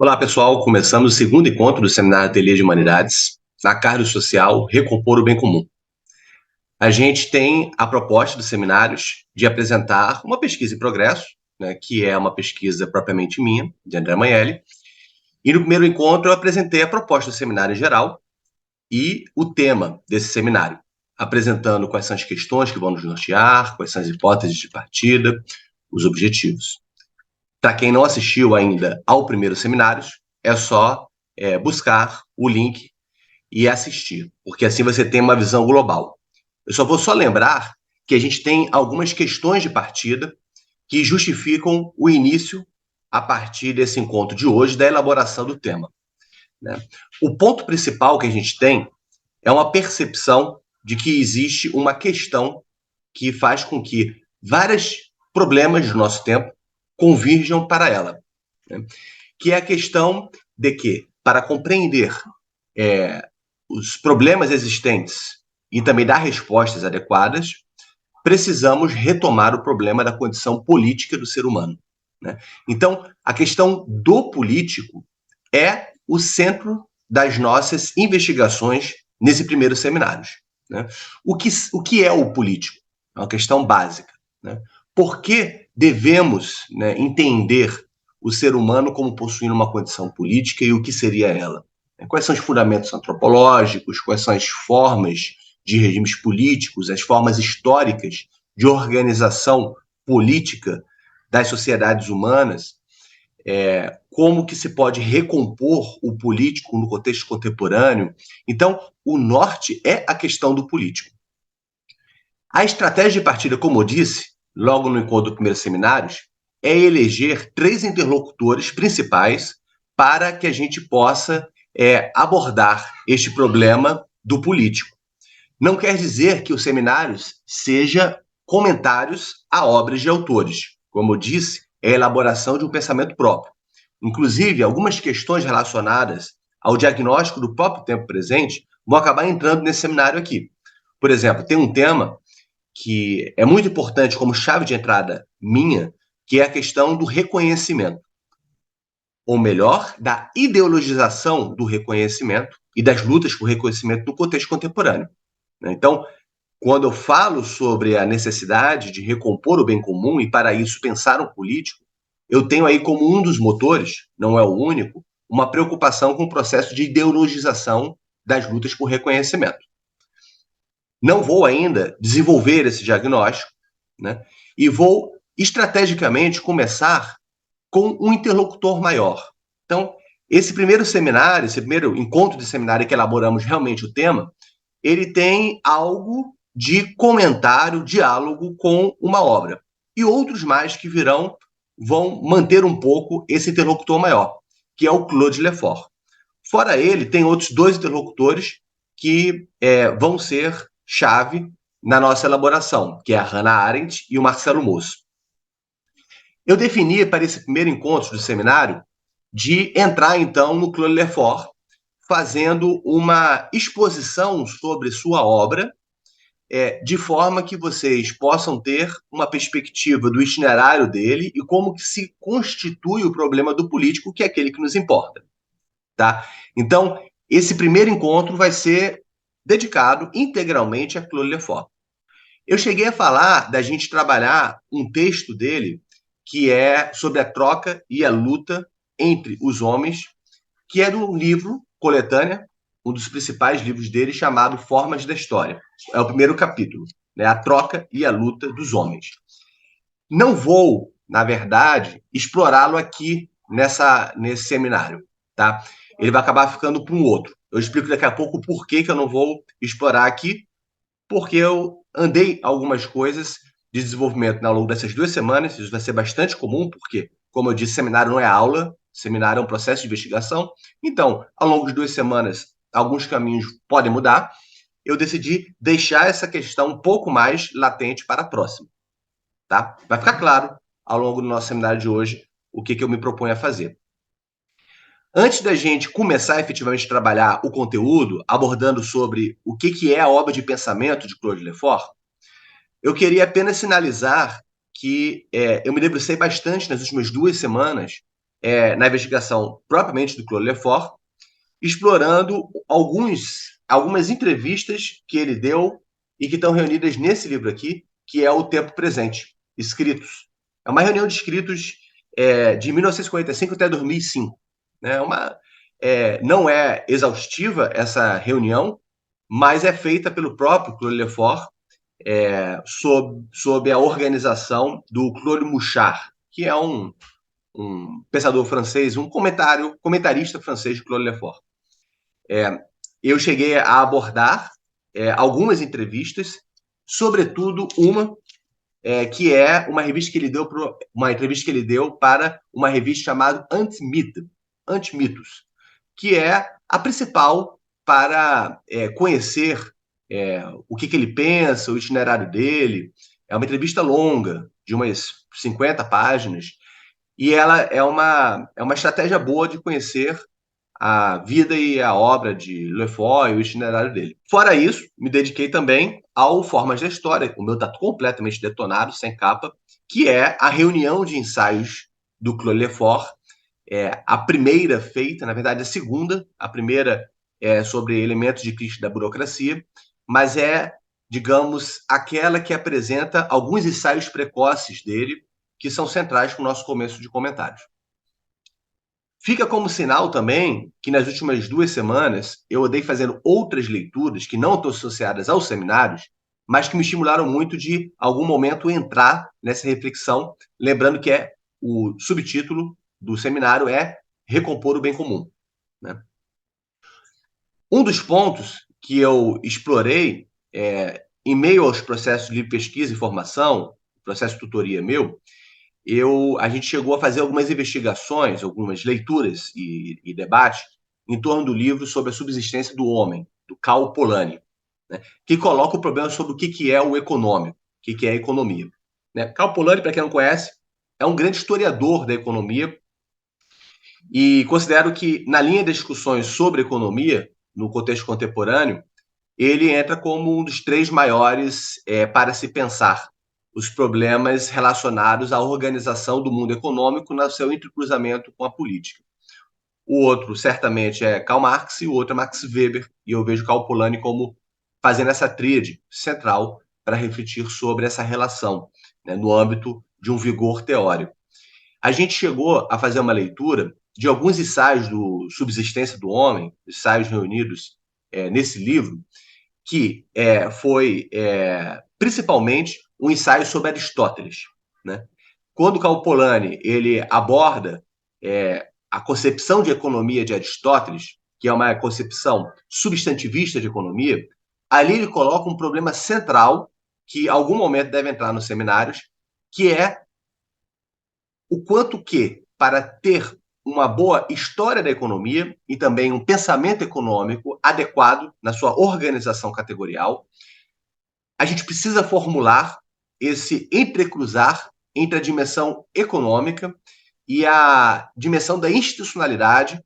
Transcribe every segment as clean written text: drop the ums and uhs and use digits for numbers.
Olá, pessoal. Começamos o segundo encontro do Seminário Ateliê de Humanidades, na Cardio Social, Recompor o Bem Comum. A gente tem a proposta dos seminários de apresentar uma pesquisa em progresso, que é uma pesquisa propriamente minha, de André Manhelli. E no primeiro encontro eu apresentei a proposta do seminário em geral e o tema desse seminário, apresentando quais são as questões que vão nos nortear, quais são as hipóteses de partida, os objetivos. Para quem não assistiu ainda ao primeiro seminário, é só buscar o link e assistir, porque assim você tem uma visão global. Eu só vou lembrar que a gente tem algumas questões de partida que justificam o início, a partir desse encontro de hoje, da elaboração do tema. O ponto principal que a gente tem é uma percepção de que existe uma questão que faz com que vários problemas do nosso tempo convirjam para ela, que é a questão de que, para compreender os problemas existentes e também dar respostas adequadas, precisamos retomar o problema da condição política do ser humano. Então, a questão do político é o centro das nossas investigações nesse primeiro seminário. O que é o político? É uma questão básica. Por que devemos entender o ser humano como possuindo uma condição política e o que seria ela? Quais são os fundamentos antropológicos, quais são as formas de regimes políticos, as formas históricas de organização política das sociedades humanas, como que se pode recompor o político no contexto contemporâneo. Então, o norte é a questão do político. A estratégia de partida, como eu disse, logo no encontro do primeiro seminário, é eleger 3 interlocutores principais para que a gente possa abordar este problema do político. Não quer dizer que os seminários sejam comentários a obras de autores. Como eu disse, é a elaboração de um pensamento próprio. Inclusive, algumas questões relacionadas ao diagnóstico do próprio tempo presente vão acabar entrando nesse seminário aqui. Por exemplo, tem um tema que é muito importante como chave de entrada minha, que é a questão do reconhecimento. Ou melhor, da ideologização do reconhecimento e das lutas por reconhecimento no contexto contemporâneo. Então, quando eu falo sobre a necessidade de recompor o bem comum e, para isso, pensar um político, eu tenho aí como um dos motores, não é o único, uma preocupação com o processo de ideologização das lutas por reconhecimento. Não vou ainda desenvolver esse diagnóstico, e vou estrategicamente começar com um interlocutor maior. Então, esse primeiro seminário, esse primeiro encontro de seminário que elaboramos realmente o tema, ele tem algo de comentário, diálogo com uma obra. E outros mais que virão vão manter um pouco esse interlocutor maior, que é o Claude Lefort. Fora ele, tem outros 2 interlocutores que vão ser chave na nossa elaboração, que é a Hannah Arendt e o Marcelo Moço. Eu defini para esse primeiro encontro do seminário de entrar, então, no Claude Lefort, fazendo uma exposição sobre sua obra, de forma que vocês possam ter uma perspectiva do itinerário dele e como que se constitui o problema do político, que é aquele que nos importa. Tá? Então, esse primeiro encontro vai ser dedicado integralmente a Claude Lefort. Eu cheguei a falar da gente trabalhar um texto dele que é sobre a troca e a luta entre os homens, que é do livro Coletânea, um dos principais livros dele, chamado Formas da História. É o primeiro capítulo, a troca e a luta dos homens. Não vou, na verdade, explorá-lo aqui nesse seminário, tá? Ele vai acabar ficando para um outro. Eu explico daqui a pouco por que eu não vou explorar aqui, porque eu andei algumas coisas de desenvolvimento ao longo dessas 2 semanas. Isso vai ser bastante comum, porque, como eu disse, seminário não é aula, seminário é um processo de investigação. Então, ao longo de 2 semanas, alguns caminhos podem mudar. Eu decidi deixar essa questão um pouco mais latente para a próxima. Tá? Vai ficar claro, ao longo do nosso seminário de hoje, o que eu me proponho a fazer. Antes da gente começar efetivamente a trabalhar o conteúdo, abordando sobre o que é a obra de pensamento de Claude Lefort, eu queria apenas sinalizar que eu me debrucei bastante nas últimas 2 semanas na investigação propriamente do Claude Lefort, explorando algumas entrevistas que ele deu e que estão reunidas nesse livro aqui, que é O Tempo Presente, Escritos. É uma reunião de escritos de 1945 até 2005. Né? Não é exaustiva essa reunião, mas é feita pelo próprio Claude Lefort sob a organização do Claude Mouchard, que é um pensador francês, um comentarista francês de Claude Lefort. Eu cheguei a abordar algumas entrevistas, sobretudo uma que é uma revista que ele deu uma entrevista que ele deu para uma revista chamada Antimitos, que é a principal para conhecer o que ele pensa, o itinerário dele. É uma entrevista longa, de umas 50 páginas, e ela é uma estratégia boa de conhecer a vida e a obra de Lefort e o itinerário dele. Fora isso, me dediquei também ao Formas da História, o meu está completamente detonado, sem capa, que é a reunião de ensaios do Claude Lefort, a primeira feita, na verdade a segunda, a primeira é sobre elementos de crítica da burocracia, mas digamos, aquela que apresenta alguns ensaios precoces dele, que são centrais para o nosso começo de comentários. Fica como sinal também que nas últimas 2 semanas eu andei fazendo outras leituras que não estão associadas aos seminários, mas que me estimularam muito de, algum momento, entrar nessa reflexão, lembrando que o subtítulo do seminário é Recompor o Bem Comum. Né? Um dos pontos que eu explorei em meio aos processos de pesquisa e formação, processo de tutoria meu, a gente chegou a fazer algumas investigações, algumas leituras e debates em torno do livro sobre a subsistência do homem, do Karl Polanyi, né, que coloca o problema sobre o que é o econômico, o que é a economia. Né? Karl Polanyi, para quem não conhece, é um grande historiador da economia e considero que, na linha de discussões sobre economia, no contexto contemporâneo, ele entra como um dos 3 maiores para se pensar os problemas relacionados à organização do mundo econômico no seu entrecruzamento com a política. O outro, certamente, é Karl Marx e o outro é Max Weber, e eu vejo Karl Polanyi como fazendo essa tríade central para refletir sobre essa relação, né, no âmbito de um vigor teórico. A gente chegou a fazer uma leitura de alguns ensaios do Subsistência do Homem, ensaios reunidos nesse livro, que foi principalmente um ensaio sobre Aristóteles. Né? Quando Karl Polanyi ele aborda a concepção de economia de Aristóteles, que é uma concepção substantivista de economia, ali ele coloca um problema central que, em algum momento, deve entrar nos seminários, que é o quanto que, para ter uma boa história da economia e também um pensamento econômico adequado na sua organização categorial, a gente precisa formular esse entrecruzar entre a dimensão econômica e a dimensão da institucionalidade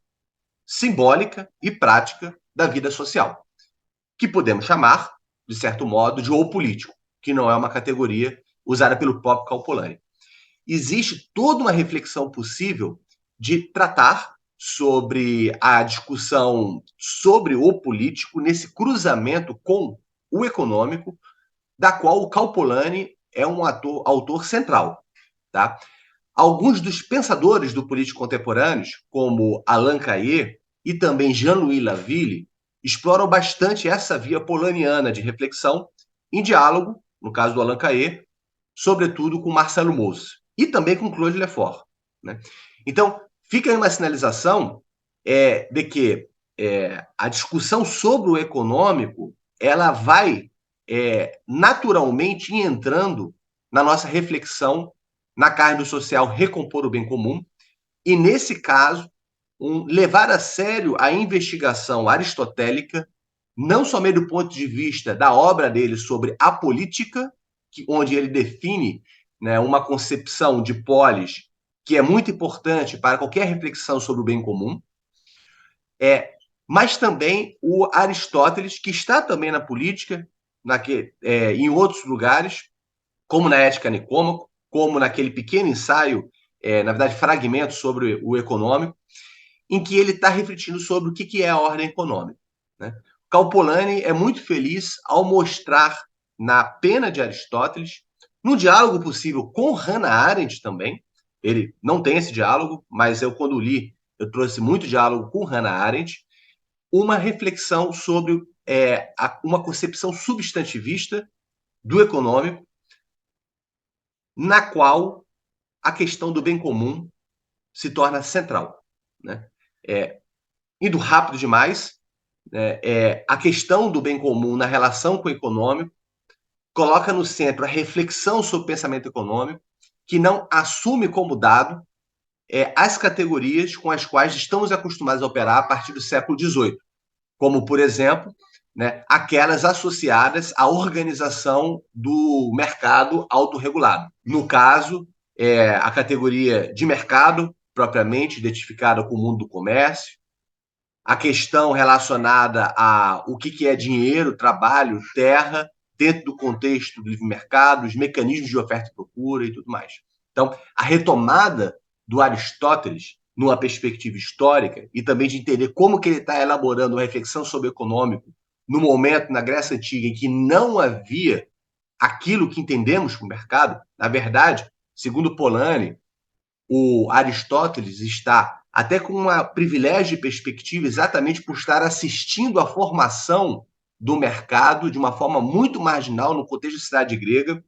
simbólica e prática da vida social, que podemos chamar, de certo modo, de ou político, que não é uma categoria usada pelo próprio Karl Polanyi. Existe toda uma reflexão possível de tratar sobre a discussão sobre o político nesse cruzamento com o econômico, da qual o Karl Polanyi é um autor central. Tá? Alguns dos pensadores do político contemporâneos, como Alain Cayet e também Jean-Louis Laville, exploram bastante essa via polaniana de reflexão em diálogo, no caso do Alain Cayet, sobretudo com Marcelo Mauss e também com Claude Lefort. Né? Então, fica aí uma sinalização de que a discussão sobre o econômico ela vai naturalmente entrando na nossa reflexão na carne do social recompor o bem comum e, nesse caso, levar a sério a investigação aristotélica, não somente do ponto de vista da obra dele sobre a política, onde ele define, né, uma concepção de polis que é muito importante para qualquer reflexão sobre o bem comum, mas também o Aristóteles, que está também na política, em outros lugares, como na Ética Nicômaco, como naquele pequeno ensaio na verdade, fragmentos sobre o econômico, em que ele está refletindo sobre o que é a ordem econômica, né? Karl Polanyi é muito feliz ao mostrar na Pena de Aristóteles, no diálogo possível com Hannah Arendt também, ele não tem esse diálogo, mas eu, quando li, eu trouxe muito diálogo com Hannah Arendt, uma reflexão sobre uma concepção substantivista do econômico, na qual a questão do bem comum se torna central, né? Indo rápido demais, a questão do bem comum na relação com o econômico coloca no centro a reflexão sobre o pensamento econômico, que não assume como dado as categorias com as quais estamos acostumados a operar a partir do século XVIII, como, por exemplo, né, aquelas associadas à organização do mercado autorregulado. No caso, a categoria de mercado, propriamente identificada com o mundo do comércio, a questão relacionada a o que é dinheiro, trabalho, terra, dentro do contexto do livre mercado, os mecanismos de oferta e procura e tudo mais. Então, a retomada do Aristóteles numa perspectiva histórica e também de entender como que ele está elaborando uma reflexão sobre o econômico no momento, na Grécia Antiga, em que não havia aquilo que entendemos como mercado. Na verdade, segundo Polanyi, o Aristóteles está até com um privilégio de perspectiva exatamente por estar assistindo à formação do mercado de uma forma muito marginal no contexto da cidade grega,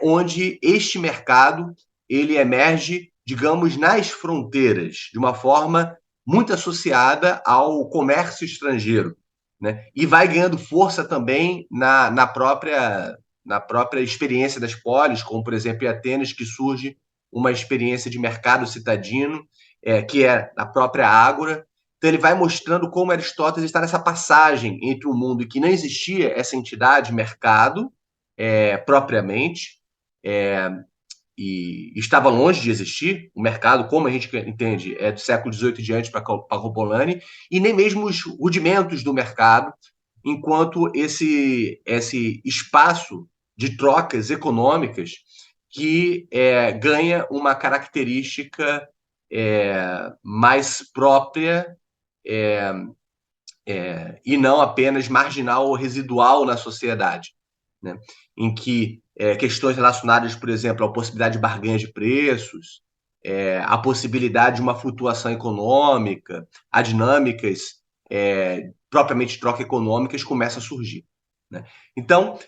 onde este mercado ele emerge, digamos, nas fronteiras, de uma forma muito associada ao comércio estrangeiro, né? E vai ganhando força também na própria experiência das polis, como, por exemplo, em Atenas, que surge uma experiência de mercado citadino, que é a própria ágora. Então, ele vai mostrando como Aristóteles está nessa passagem entre um mundo em que não existia essa entidade mercado, propriamente, e estava longe de existir. O mercado, como a gente entende, é do século XVIII diante para Polanyi, e nem mesmo os rudimentos do mercado, enquanto esse espaço de trocas econômicas que ganha uma característica mais própria e não apenas marginal ou residual na sociedade, né? Em que questões relacionadas, por exemplo, à possibilidade de barganha de preços, a possibilidade de uma flutuação econômica, a dinâmicas propriamente troca econômicas começam a surgir, né? Então,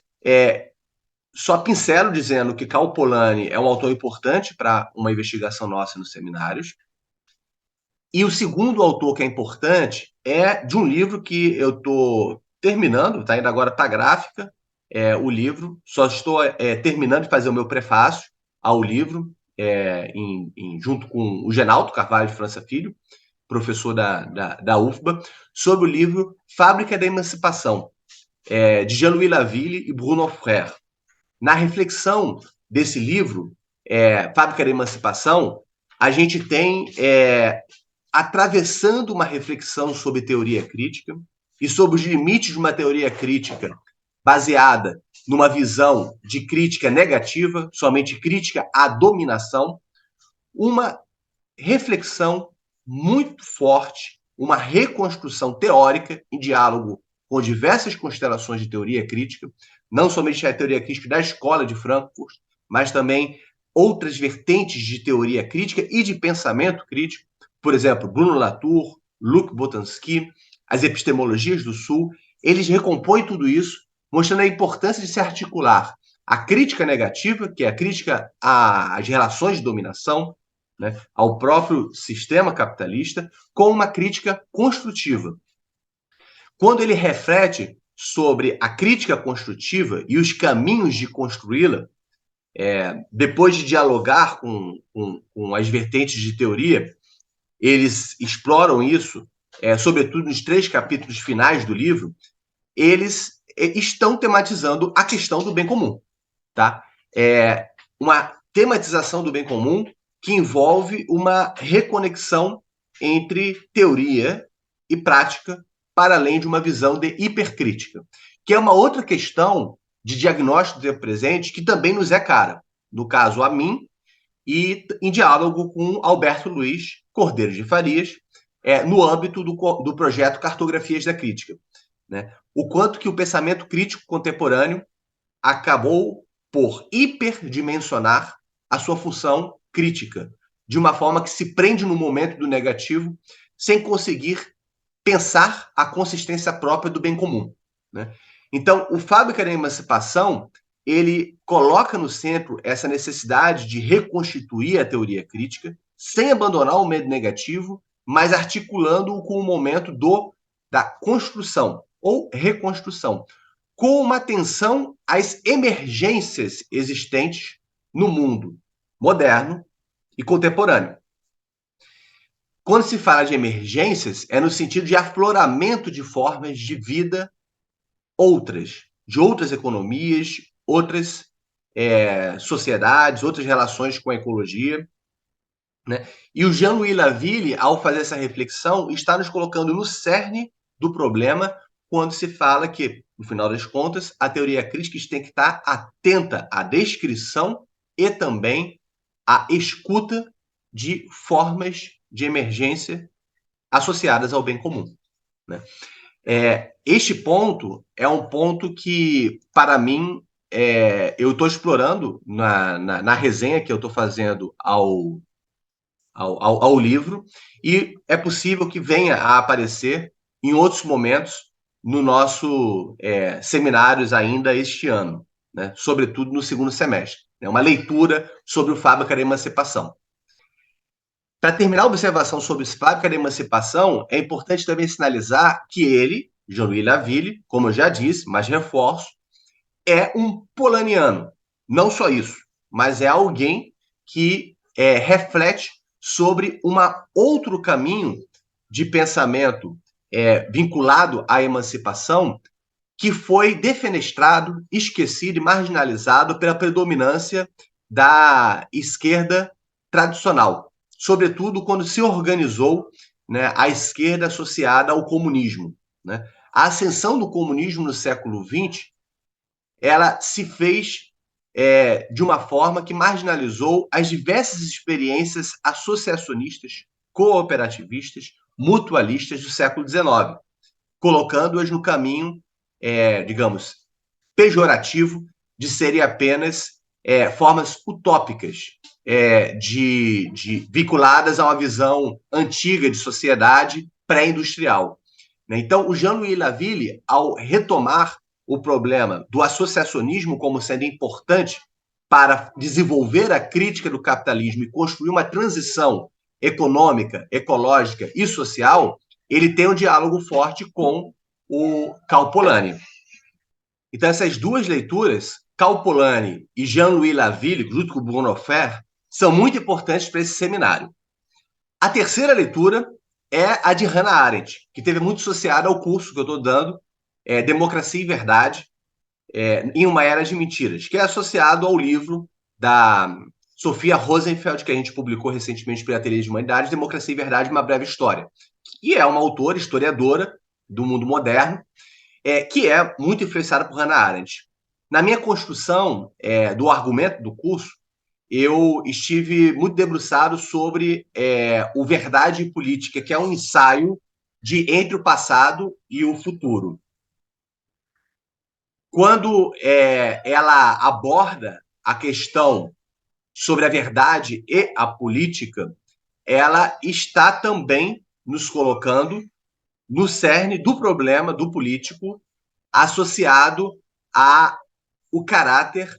só pincelo dizendo que Karl Polanyi é um autor importante para uma investigação nossa nos seminários. E o segundo autor que é importante é de um livro que eu estou terminando, está indo agora para a gráfica, o livro. Só estou terminando de fazer o meu prefácio ao livro, junto com o Genaldo Carvalho de França Filho, professor da UFBA, sobre o livro Fábrica da Emancipação, de Jean-Louis Laville e Bruno Frère. Na reflexão desse livro, Fábrica da Emancipação, a gente tem atravessando uma reflexão sobre teoria crítica e sobre os limites de uma teoria crítica baseada numa visão de crítica negativa, somente crítica à dominação, uma reflexão muito forte, uma reconstrução teórica em diálogo com diversas constelações de teoria crítica, não somente a teoria crítica da Escola de Frankfurt, mas também outras vertentes de teoria crítica e de pensamento crítico, por exemplo, Bruno Latour, Luc Boltanski, as epistemologias do Sul. Eles recompõem tudo isso, mostrando a importância de se articular a crítica negativa, que é a crítica às relações de dominação, né, ao próprio sistema capitalista, com uma crítica construtiva. Quando ele reflete sobre a crítica construtiva e os caminhos de construí-la, depois de dialogar com as vertentes de teoria, eles exploram isso, sobretudo nos 3 capítulos finais do livro. Eles estão tematizando a questão do bem comum, tá? Uma tematização do bem comum que envolve uma reconexão entre teoria e prática, para além de uma visão de hipercrítica, que é uma outra questão de diagnóstico do tempo presente que também nos é cara. No caso, a mim e em diálogo com Alberto Luiz Cordeiro de Farias, no âmbito do projeto Cartografias da Crítica, né? O quanto que o pensamento crítico contemporâneo acabou por hiperdimensionar a sua função crítica, de uma forma que se prende no momento do negativo, sem conseguir pensar a consistência própria do bem comum, né? Então, o Fábrica da Emancipação, ele coloca no centro essa necessidade de reconstituir a teoria crítica, sem abandonar o medo negativo, mas articulando-o com o momento da construção ou reconstrução, com uma atenção às emergências existentes no mundo moderno e contemporâneo. Quando se fala de emergências, é no sentido de afloramento de formas de vida de outras economias, outras sociedades, outras relações com a ecologia, né? E o Jean-Louis Laville, ao fazer essa reflexão, está nos colocando no cerne do problema quando se fala que, no final das contas, a teoria crítica tem que estar atenta à descrição e também à escuta de formas de emergência associadas ao bem comum, né? Este ponto é um ponto que, para mim, eu estou explorando na resenha que eu estou fazendo ao livro, e é possível que venha a aparecer em outros momentos no nosso seminários ainda este ano, né? Sobretudo no segundo semestre. É uma leitura sobre o Fábrica da Emancipação. Para terminar a observação sobre o Fábrica da Emancipação, é importante também sinalizar que ele, Jean-Louis Laville, como eu já disse, mas reforço, é um polaniano. Não só isso, mas é alguém que reflete sobre um outro caminho de pensamento vinculado à emancipação que foi defenestrado, esquecido e marginalizado pela predominância da esquerda tradicional, sobretudo quando se organizou, né, a esquerda associada ao comunismo, né? A ascensão do comunismo no século XX, ela se fez de uma forma que marginalizou as diversas experiências associacionistas, cooperativistas, mutualistas do século XIX, colocando-as no caminho, digamos, pejorativo de serem apenas formas utópicas vinculadas a uma visão antiga de sociedade pré-industrial. Então, o Jean-Louis Laville, ao retomar o problema do associacionismo como sendo importante para desenvolver a crítica do capitalismo e construir uma transição econômica, ecológica e social, ele tem um diálogo forte com o Karl Polanyi. Então, essas duas leituras, Karl Polanyi e Jean-Louis Laville, junto com o Bruno Fer, são muito importantes para esse seminário. A terceira leitura é a de Hannah Arendt, que teve muito associada ao curso que eu estou dando, Democracia e Verdade, em uma Era de Mentiras, que é associado ao livro da Sofia Rosenfeld, que a gente publicou recentemente pela Ateliê de Humanidades, Democracia e Verdade, uma Breve História. E é uma autora, historiadora do mundo moderno, que é muito influenciada por Hannah Arendt. Na minha construção do argumento do curso, eu estive muito debruçado sobre o Verdade e Política, que é um ensaio entre o passado e o futuro. Quando ela aborda a questão sobre a verdade e a política, ela está também nos colocando no cerne do problema do político associado ao caráter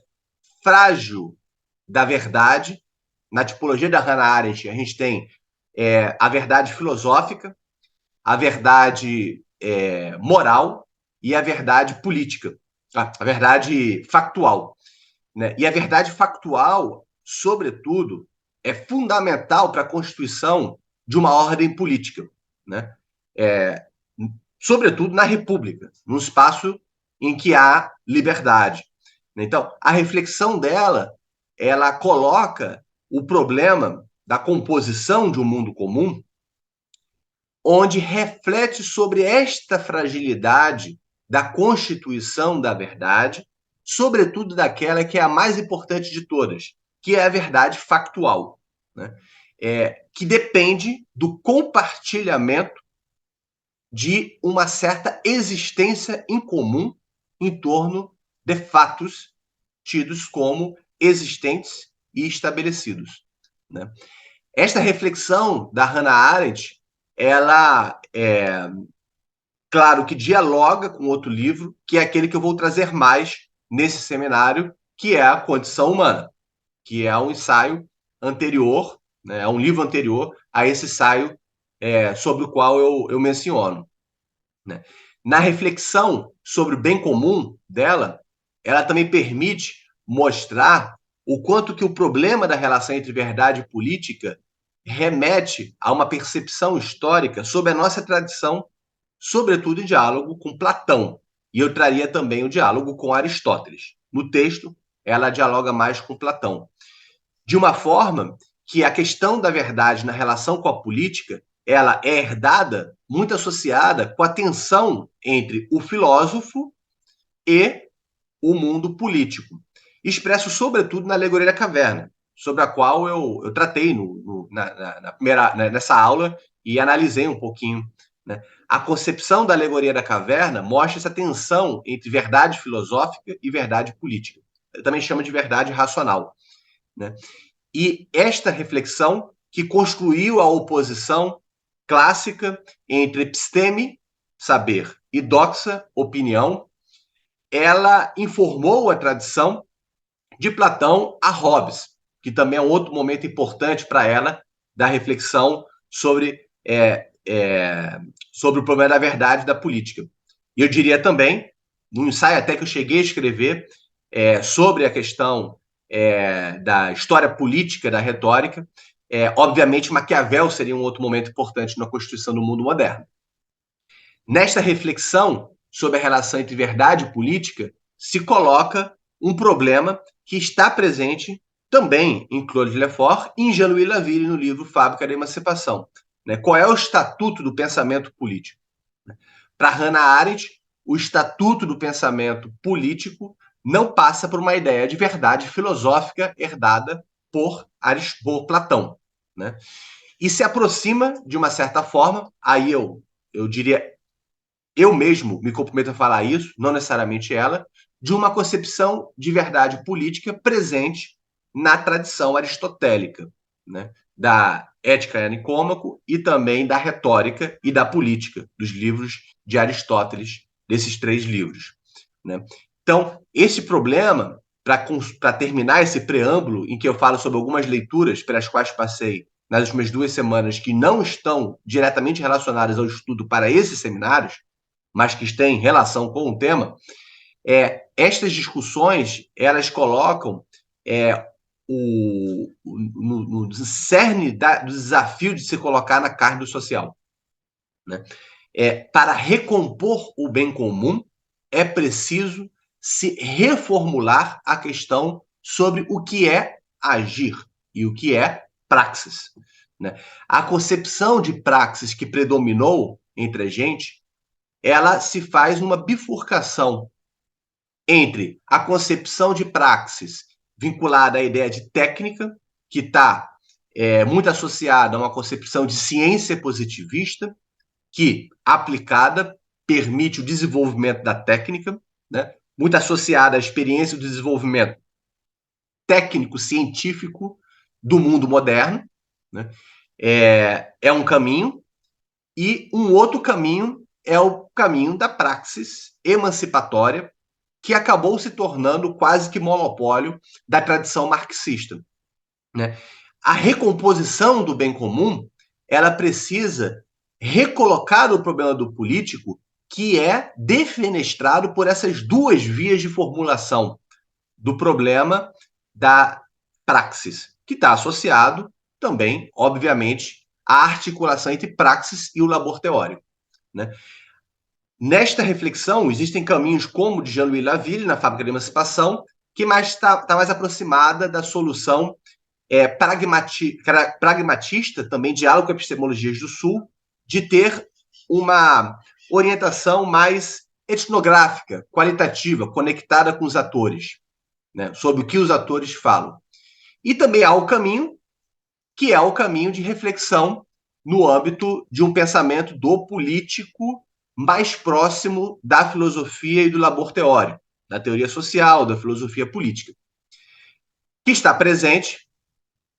frágil da verdade. Na tipologia da Hannah Arendt, a gente tem a verdade filosófica, a verdade moral e a verdade política, a verdade factual, né? E a verdade factual, sobretudo, é fundamental para a constituição de uma ordem política, né? Sobretudo na República, num espaço em que há liberdade. Então, a reflexão dela, ela coloca o problema da composição de um mundo comum, onde reflete sobre esta fragilidade da constituição da verdade, sobretudo daquela que é a mais importante de todas, que é a verdade factual, né? Que depende do compartilhamento de uma certa existência em comum em torno de fatos tidos como existentes e estabelecidos, né? Esta reflexão da Hannah Arendt, ela claro que dialoga com outro livro, que é aquele que eu vou trazer mais nesse seminário, que é A Condição Humana, que é um ensaio anterior, né, é um livro anterior a esse ensaio sobre o qual eu menciono, né? Na reflexão sobre o bem comum dela, ela também permite mostrar o quanto que o problema da relação entre verdade e política remete a uma percepção histórica sobre a nossa tradição, sobretudo em diálogo com Platão. E eu traria também o diálogo com Aristóteles. No texto, ela dialoga mais com Platão. De uma forma que a questão da verdade na relação com a política, ela é herdada, muito associada com a tensão entre o filósofo e o mundo político, expresso sobretudo na Alegoria da Caverna, sobre a qual eu tratei nessa aula e analisei um pouquinho, né? A concepção da Alegoria da Caverna mostra essa tensão entre verdade filosófica e verdade política. Eu também chamo de verdade racional, né? E esta reflexão que construiu a oposição clássica entre episteme, saber, e doxa, opinião, ela informou a tradição de Platão a Hobbes, que também é um outro momento importante para ela da reflexão sobre o problema da verdade da política. E eu diria também, num ensaio até que eu cheguei a escrever sobre a questão da história política, da retórica, obviamente Maquiavel seria um outro momento importante na constituição do mundo moderno. Nesta reflexão sobre a relação entre verdade e política, se coloca um problema que está presente também em Claude Lefort e em Jean-Louis Laville no livro Fábrica da Emancipação. Né? Qual é o estatuto do pensamento político? Para Hannah Arendt, o estatuto do pensamento político não passa por uma ideia de verdade filosófica herdada por Platão, né? E se aproxima, de uma certa forma, aí eu diria, eu mesmo me comprometo a falar isso, não necessariamente ela, de uma concepção de verdade política presente na tradição aristotélica, né? Da Ética e Nicômaco e também da retórica e da política, dos livros de Aristóteles, desses 3 livros, né? Então, esse problema, para terminar esse preâmbulo, em que eu falo sobre algumas leituras pelas quais passei nas últimas 2 semanas, que não estão diretamente relacionadas ao estudo para esses seminários, mas que têm relação com o tema, estas discussões, elas colocam no cerne do desafio de se colocar na carne do social, né? Para recompor o bem comum, é preciso se reformular a questão sobre o que é agir e o que é praxis, né? A concepção de praxis que predominou entre a gente, ela se faz numa bifurcação entre a concepção de praxis vinculada à ideia de técnica, que está muito associada a uma concepção de ciência positivista, que, aplicada, permite o desenvolvimento da técnica, né? Muito associada à experiência do desenvolvimento técnico-científico do mundo moderno, né? É um caminho, e um outro caminho é o caminho da praxis emancipatória, que acabou se tornando quase que monopólio da tradição marxista, né? A recomposição do bem comum, ela precisa recolocar o problema do político, que é defenestrado por essas 2 vias de formulação do problema da praxis, que está associado também, obviamente, à articulação entre praxis e o labor teórico, né? Nesta reflexão, existem caminhos como o de Jean-Louis Laville, na Fábrica da Emancipação, que está mais aproximada da solução pragmatista, também diálogo com epistemologias do Sul, de ter uma orientação mais etnográfica, qualitativa, conectada com os atores, né, sobre o que os atores falam. E também há o caminho, que é o caminho de reflexão no âmbito de um pensamento do político mais próximo da filosofia e do labor teórico, da teoria social, da filosofia política, que está presente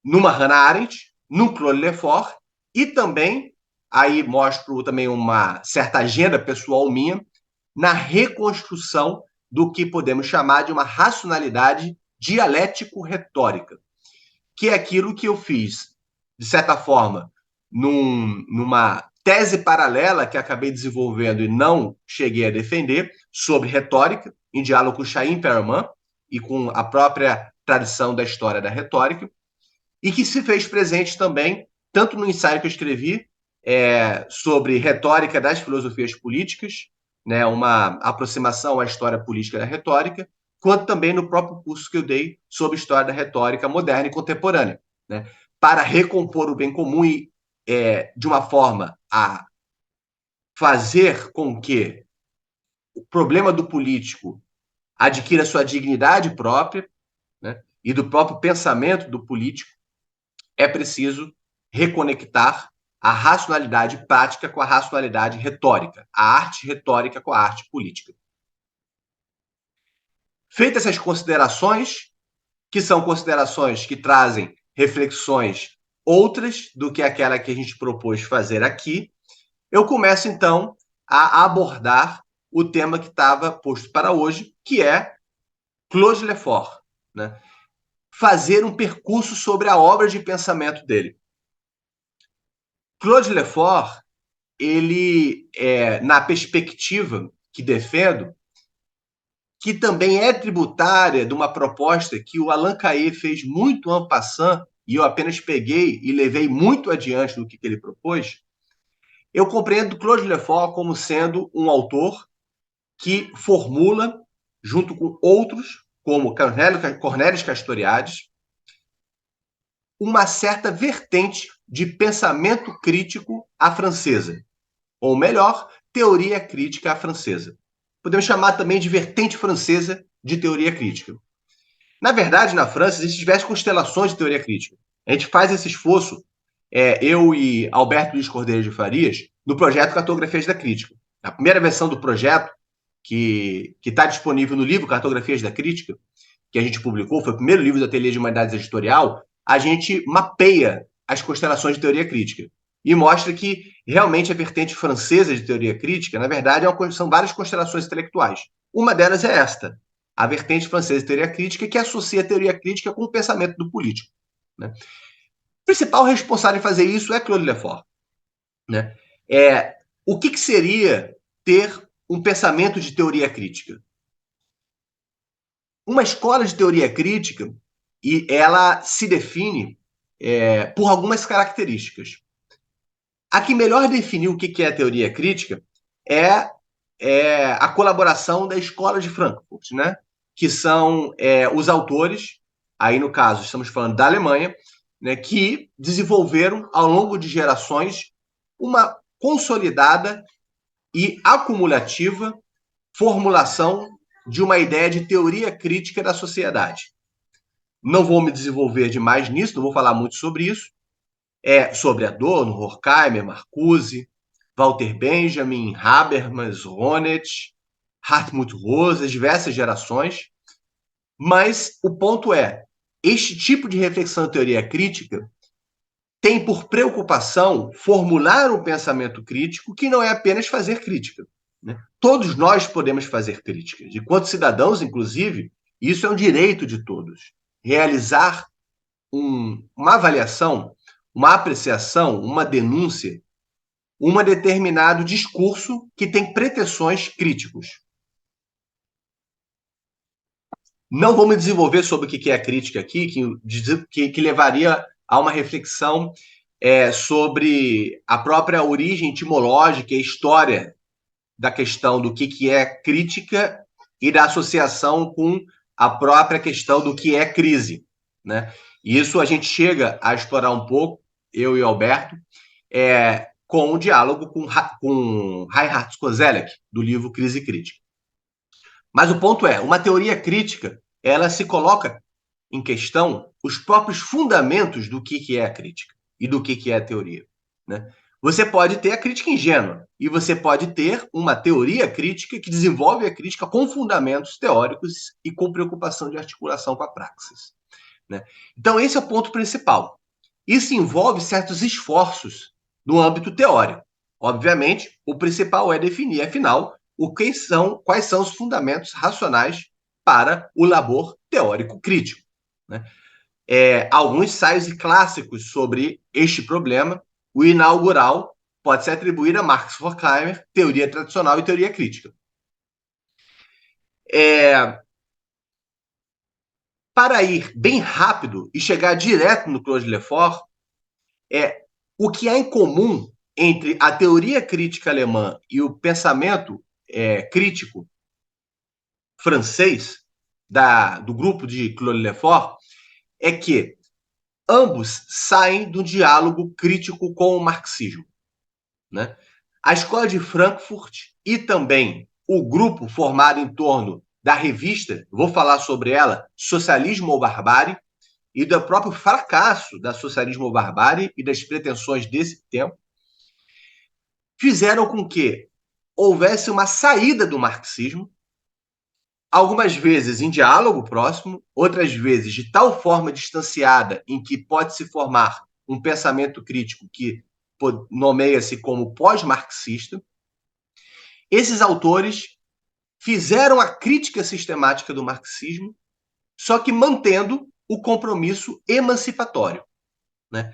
numa Hannah Arendt, no Claude Lefort, e também, aí mostro também uma certa agenda pessoal minha, na reconstrução do que podemos chamar de uma racionalidade dialético-retórica, que é aquilo que eu fiz, de certa forma, numa tese paralela que acabei desenvolvendo e não cheguei a defender, sobre retórica, em diálogo com Chaim Perelman e com a própria tradição da história da retórica, e que se fez presente também, tanto no ensaio que eu escrevi sobre retórica das filosofias políticas, né, uma aproximação à história política da retórica, quanto também no próprio curso que eu dei sobre história da retórica moderna e contemporânea, né, para recompor o bem comum e, de uma forma a fazer com que o problema do político adquira sua dignidade própria, né, e do próprio pensamento do político, é preciso reconectar a racionalidade prática com a racionalidade retórica, a arte retórica com a arte política. Feitas essas considerações, que são considerações que trazem reflexões outras do que aquela que a gente propôs fazer aqui, eu começo então a abordar o tema que estava posto para hoje, que é Claude Lefort, né? Fazer um percurso sobre a obra de pensamento dele. Claude Lefort, ele, na perspectiva que defendo, que também é tributária de uma proposta que o Allan Kardec fez muito en passant, e eu apenas peguei e levei muito adiante do que ele propôs, eu compreendo Claude Lefort como sendo um autor que formula, junto com outros, como Cornélio Castoriadis, uma certa vertente de pensamento crítico à francesa, ou melhor, teoria crítica à francesa. Podemos chamar também de vertente francesa de teoria crítica. Na verdade, na França, existem diversas constelações de teoria crítica. A gente faz esse esforço, eu e Alberto Luiz Cordeiro de Farias, no projeto Cartografias da Crítica. A primeira versão do projeto, que está disponível no livro Cartografias da Crítica, que a gente publicou, foi o primeiro livro do Ateliê de Humanidades Editorial, a gente mapeia as constelações de teoria crítica e mostra que realmente a vertente francesa de teoria crítica, na verdade, são várias constelações intelectuais. Uma delas é esta, a vertente francesa de teoria crítica, que associa a teoria crítica com o pensamento do político, né? O principal responsável em fazer isso é Claude Lefort, né? O que seria ter um pensamento de teoria crítica? Uma escola de teoria crítica, e ela se define por algumas características. A que melhor definiu o que é a teoria crítica é a colaboração da Escola de Frankfurt, né? Que são os autores, aí no caso estamos falando da Alemanha, né, que desenvolveram ao longo de gerações uma consolidada e acumulativa formulação de uma ideia de teoria crítica da sociedade. Não vou me desenvolver demais nisso, não vou falar muito sobre isso. Sobre Adorno, Horkheimer, Marcuse, Walter Benjamin, Habermas, Honneth, Hartmut Rosa, diversas gerações. Mas o ponto é, este tipo de reflexão de teoria crítica tem por preocupação formular um pensamento crítico que não é apenas fazer crítica, né? Todos nós podemos fazer críticas. Enquanto cidadãos, inclusive, isso é um direito de todos. Realizar uma avaliação, uma apreciação, uma denúncia, um determinado discurso que tem pretensões críticos. Não vou me desenvolver sobre o que é a crítica aqui, que levaria a uma reflexão sobre a própria origem etimológica e história da questão do que é crítica e da associação com a própria questão do que é crise, né? E isso a gente chega a explorar um pouco, eu e o Alberto, com o diálogo com Reinhard Koselleck, do livro Crise Crítica. Mas o ponto é, uma teoria crítica, ela se coloca em questão os próprios fundamentos do que é a crítica e do que é a teoria, né? Você pode ter a crítica ingênua e você pode ter uma teoria crítica que desenvolve a crítica com fundamentos teóricos e com preocupação de articulação com a praxis, né? Então, esse é o ponto principal. Isso envolve certos esforços no âmbito teórico. Obviamente, o principal é definir, afinal, quais são os fundamentos racionais para o labor teórico crítico, né? Alguns ensaios clássicos sobre este problema, o inaugural pode ser atribuído a Marx Horkheimer, teoria tradicional e teoria crítica. Para ir bem rápido e chegar direto no Claude Lefort, o que há em comum entre a teoria crítica alemã e o pensamento crítico francês do grupo de Claude Lefort é que ambos saem do diálogo crítico com o marxismo, né? A escola de Frankfurt e também o grupo formado em torno da revista, vou falar sobre ela, Socialismo ou Barbárie, e do próprio fracasso da Socialismo ou Barbárie e das pretensões desse tempo, fizeram com que houvesse uma saída do marxismo, algumas vezes em diálogo próximo, outras vezes de tal forma distanciada em que pode se formar um pensamento crítico que nomeia-se como pós-marxista. Esses autores fizeram a crítica sistemática do marxismo, só que mantendo o compromisso emancipatório, né?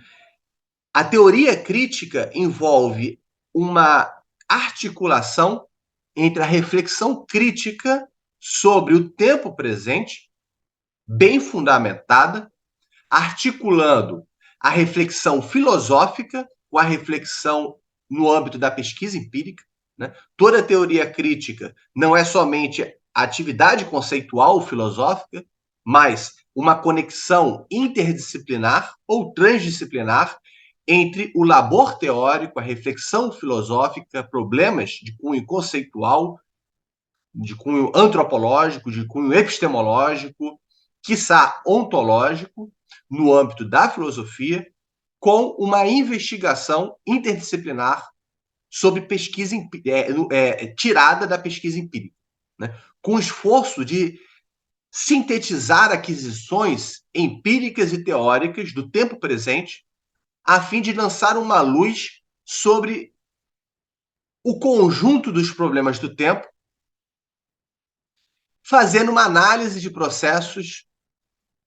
A teoria crítica envolve uma articulação entre a reflexão crítica sobre o tempo presente, bem fundamentada, articulando a reflexão filosófica com a reflexão no âmbito da pesquisa empírica, né? Toda teoria crítica não é somente atividade conceitual filosófica, mas uma conexão interdisciplinar ou transdisciplinar entre o labor teórico, a reflexão filosófica, problemas de cunho conceitual, de cunho antropológico, de cunho epistemológico, quiçá ontológico, no âmbito da filosofia, com uma investigação interdisciplinar sobre pesquisa tirada da pesquisa empírica, né? Com o esforço de sintetizar aquisições empíricas e teóricas do tempo presente, a fim de lançar uma luz sobre o conjunto dos problemas do tempo, fazendo uma análise de processos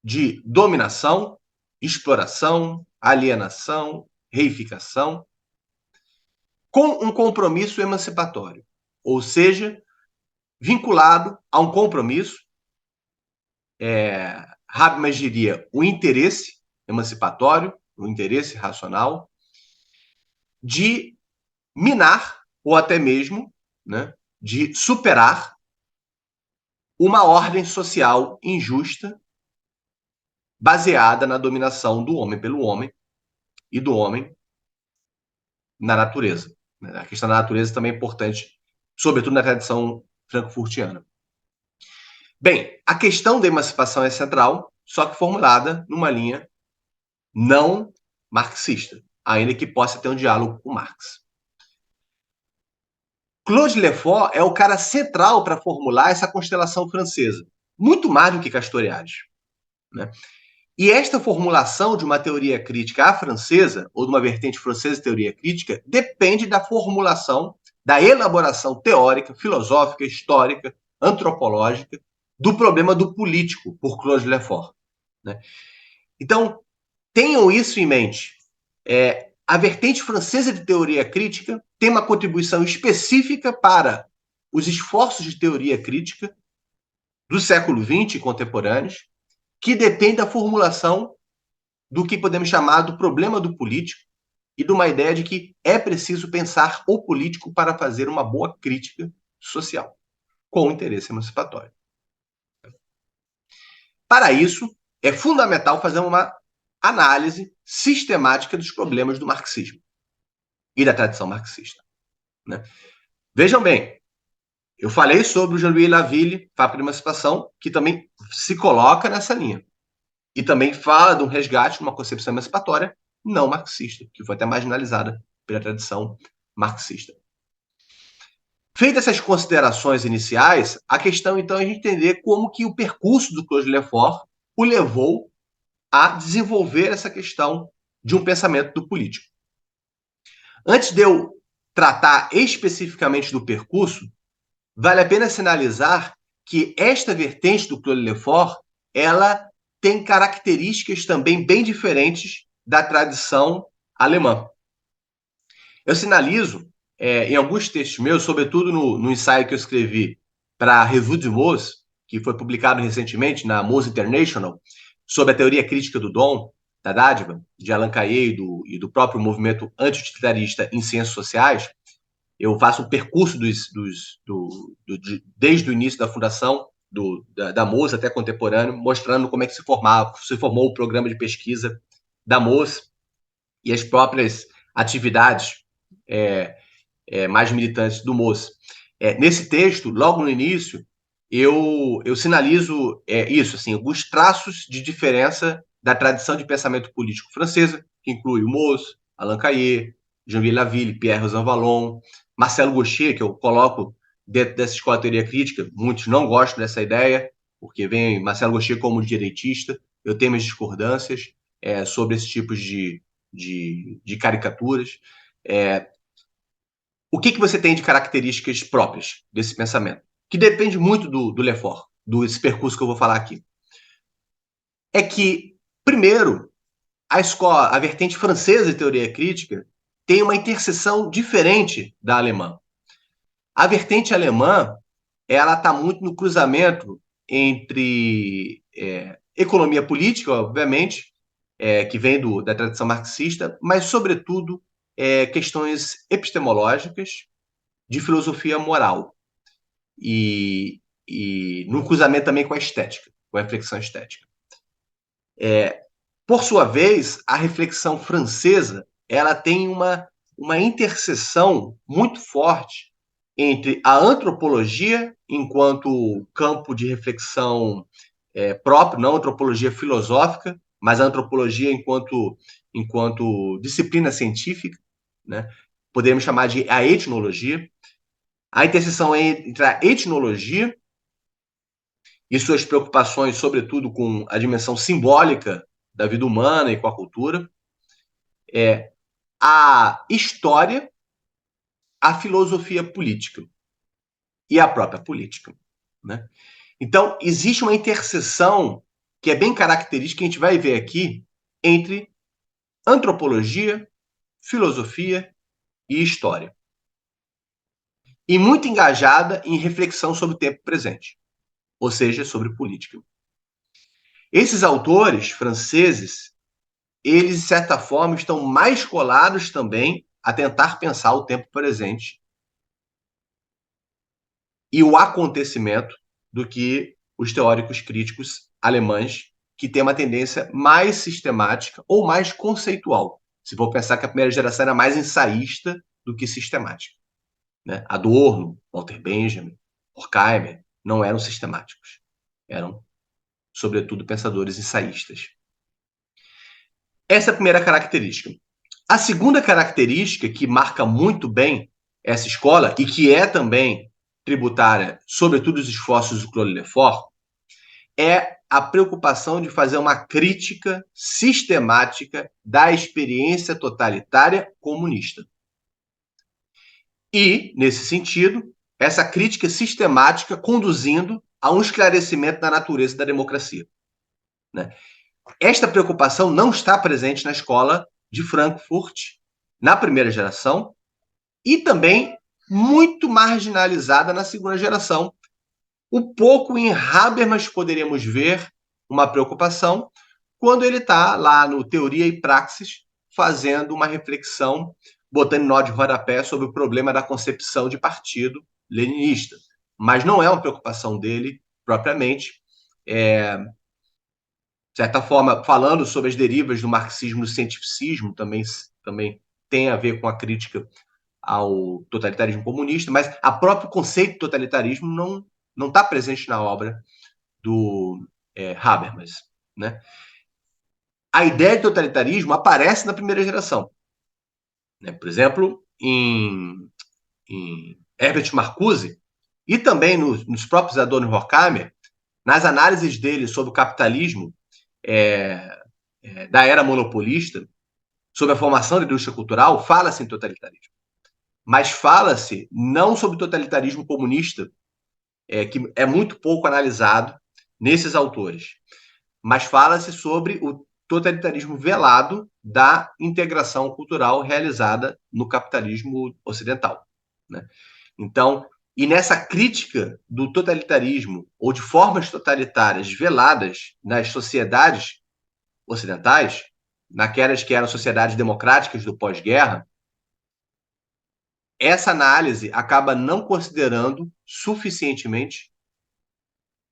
de dominação, exploração, alienação, reificação, com um compromisso emancipatório, ou seja, vinculado a um compromisso, Habermas diria, o interesse emancipatório, o interesse racional, de minar, ou até mesmo, né, de superar uma ordem social injusta baseada na dominação do homem pelo homem e do homem na natureza. A questão da natureza também é importante, sobretudo na tradição frankfurtiana. Bem, a questão da emancipação é central, só que formulada numa linha não marxista, ainda que possa ter um diálogo com Marx. Claude Lefort é o cara central para formular essa constelação francesa, muito mais do que Castoriadis, né? E esta formulação de uma teoria crítica à francesa, ou de uma vertente francesa de teoria crítica, depende da formulação, da elaboração teórica, filosófica, histórica, antropológica, do problema do político, por Claude Lefort, né? Então, tenham isso em mente. A vertente francesa de teoria crítica tem uma contribuição específica para os esforços de teoria crítica do século XX e contemporâneos, que depende da formulação do que podemos chamar do problema do político e de uma ideia de que é preciso pensar o político para fazer uma boa crítica social, com interesse emancipatório. Para isso, é fundamental fazer uma análise sistemática dos problemas do marxismo e da tradição marxista, né? Vejam bem, eu falei sobre o Jean-Louis Laville, Papo de Emancipação, que também se coloca nessa linha. E também fala de um resgate de uma concepção emancipatória não marxista, que foi até marginalizada pela tradição marxista. Feitas essas considerações iniciais, a questão então é a gente entender como que o percurso do Claude Lefort o levou a desenvolver essa questão de um pensamento do político. Antes de eu tratar especificamente do percurso, vale a pena sinalizar que esta vertente do Claude Lefort, ela tem características também bem diferentes da tradição alemã. Eu sinalizo, em alguns textos meus, sobretudo no ensaio que eu escrevi para a Revue de Moz, que foi publicado recentemente na Moz International, sobre a teoria crítica do dom, da dádiva, de Alain Cayet e do próprio movimento anti-utilitarista em ciências sociais. Eu faço o percurso desde o início da fundação da Moz até contemporâneo, mostrando como é que se formou o programa de pesquisa da Moz e as próprias atividades mais militantes do Moz. Nesse texto, logo no início, eu sinalizo isso, assim, alguns traços de diferença da tradição de pensamento político francesa, que inclui o Moz, Alain Cayet, Jean-Louis Laville, Pierre Rosanvallon, Marcelo Gaucher, que eu coloco dentro dessa escola de teoria crítica. Muitos não gostam dessa ideia, porque vem Marcelo Gaucher como direitista. Eu tenho minhas discordâncias sobre esses tipos de caricaturas. O que você tem de características próprias desse pensamento? Que depende muito do Lefort, desse percurso que eu vou falar aqui. É que, primeiro, a vertente francesa de teoria crítica tem uma interseção diferente da alemã. A vertente alemã, ela está muito no cruzamento entre economia política, obviamente, que vem da tradição marxista, mas, sobretudo, questões epistemológicas de filosofia moral e no cruzamento também com a estética, com a reflexão estética. Por sua vez, a reflexão francesa ela tem uma interseção muito forte entre a antropologia enquanto campo de reflexão próprio, não antropologia filosófica, mas a antropologia enquanto disciplina científica, né? Podemos chamar de a etnologia. A interseção entre a etnologia e suas preocupações, sobretudo com a dimensão simbólica da vida humana e com a cultura, a história, a filosofia política e a própria política, né? Então, existe uma interseção que é bem característica, que a gente vai ver aqui, entre antropologia, filosofia e história. E muito engajada em reflexão sobre o tempo presente, ou seja, sobre política. Esses autores franceses, eles, de certa forma, estão mais colados também a tentar pensar o tempo presente e o acontecimento do que os teóricos críticos alemães, que têm uma tendência mais sistemática ou mais conceitual. Se for pensar que a primeira geração era mais ensaísta do que sistemática, né? Adorno, Walter Benjamin, Horkheimer não eram sistemáticos. Eram, sobretudo, pensadores ensaístas. Essa é a primeira característica. A segunda característica que marca muito bem essa escola e que é também tributária, sobretudo, os esforços do Claude Lefort, é a preocupação de fazer uma crítica sistemática da experiência totalitária comunista. E, nesse sentido, essa crítica sistemática conduzindo a um esclarecimento da natureza da democracia, né? Esta preocupação não está presente na escola de Frankfurt, na primeira geração, e também muito marginalizada na segunda geração. Um pouco em Habermas poderíamos ver uma preocupação quando ele está lá no Teoria e Praxis fazendo uma reflexão, botando nó de rodapé sobre o problema da concepção de partido leninista. Mas não é uma preocupação dele propriamente. De certa forma, falando sobre as derivas do marxismo e do cientificismo, também tem a ver com a crítica ao totalitarismo comunista, mas o próprio conceito de totalitarismo não está presente na obra do Habermas, né? a ideia de totalitarismo aparece na primeira geração. Né? Por exemplo, em Herbert Marcuse, e também nos próprios Adorno e Horkheimer, nas análises dele sobre o capitalismo da era monopolista, sobre a formação da indústria cultural, fala-se em totalitarismo. Mas fala-se não sobre totalitarismo comunista, que é muito pouco analisado nesses autores, mas fala-se sobre o totalitarismo velado da integração cultural realizada no capitalismo ocidental. Né? Então, e nessa crítica do totalitarismo ou de formas totalitárias veladas nas sociedades ocidentais, naquelas que eram sociedades democráticas do pós-guerra, essa análise acaba não considerando suficientemente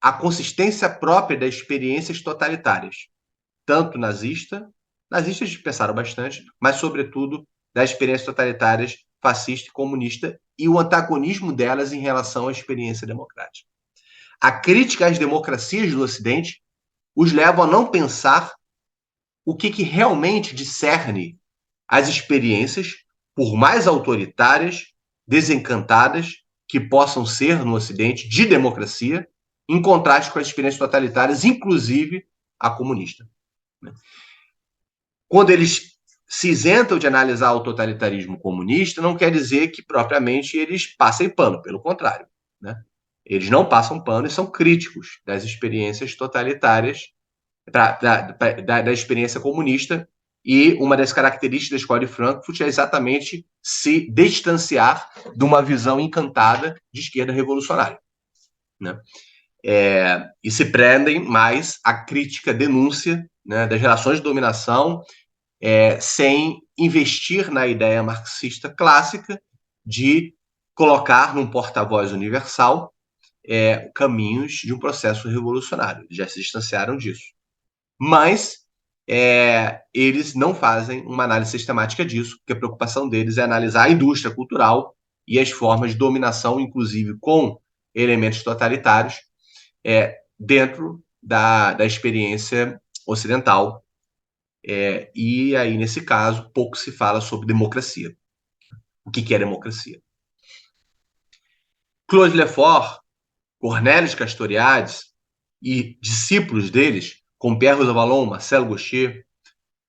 a consistência própria das experiências totalitárias, tanto nazistas pensaram bastante, mas sobretudo das experiências totalitárias fascista e comunista e o antagonismo delas em relação à experiência democrática. A crítica às democracias do Ocidente os leva a não pensar o que realmente discerne as experiências, por mais autoritárias, desencantadas que possam ser no Ocidente de democracia, em contraste com as experiências totalitárias, inclusive a comunista. Quando eles se isentam de analisar o totalitarismo comunista, não quer dizer que propriamente eles passem pano, pelo contrário. Né? Eles não passam pano e são críticos das experiências totalitárias, da experiência comunista, e uma das características da Escola de Frankfurt é exatamente se distanciar de uma visão encantada de esquerda revolucionária. Né? E se prendem mais à crítica, denúncia, né, das relações de dominação, sem investir na ideia marxista clássica de colocar num porta-voz universal caminhos de um processo revolucionário. Já se distanciaram disso. Mas eles não fazem uma análise sistemática disso, porque a preocupação deles é analisar a indústria cultural e as formas de dominação, inclusive com elementos totalitários, dentro da experiência ocidental. E aí, nesse caso, pouco se fala sobre democracia. O que é democracia? Claude Lefort, Cornelius Castoriadis e discípulos deles, como Pierre Rosanvallon, Marcel Gaucher,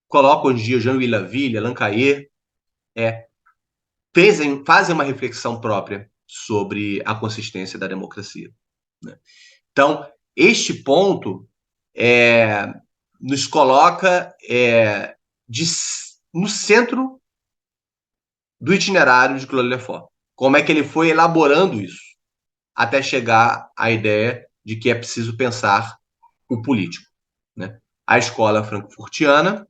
colocam hoje em dia Jean-Louis Laville, Alain Cayet, fazem uma reflexão própria sobre a consistência da democracia. Né? Então, este ponto nos coloca no centro do itinerário de Claude Lefort. Como é que ele foi elaborando isso, até chegar à ideia de que é preciso pensar o político. Né? A escola frankfurtiana,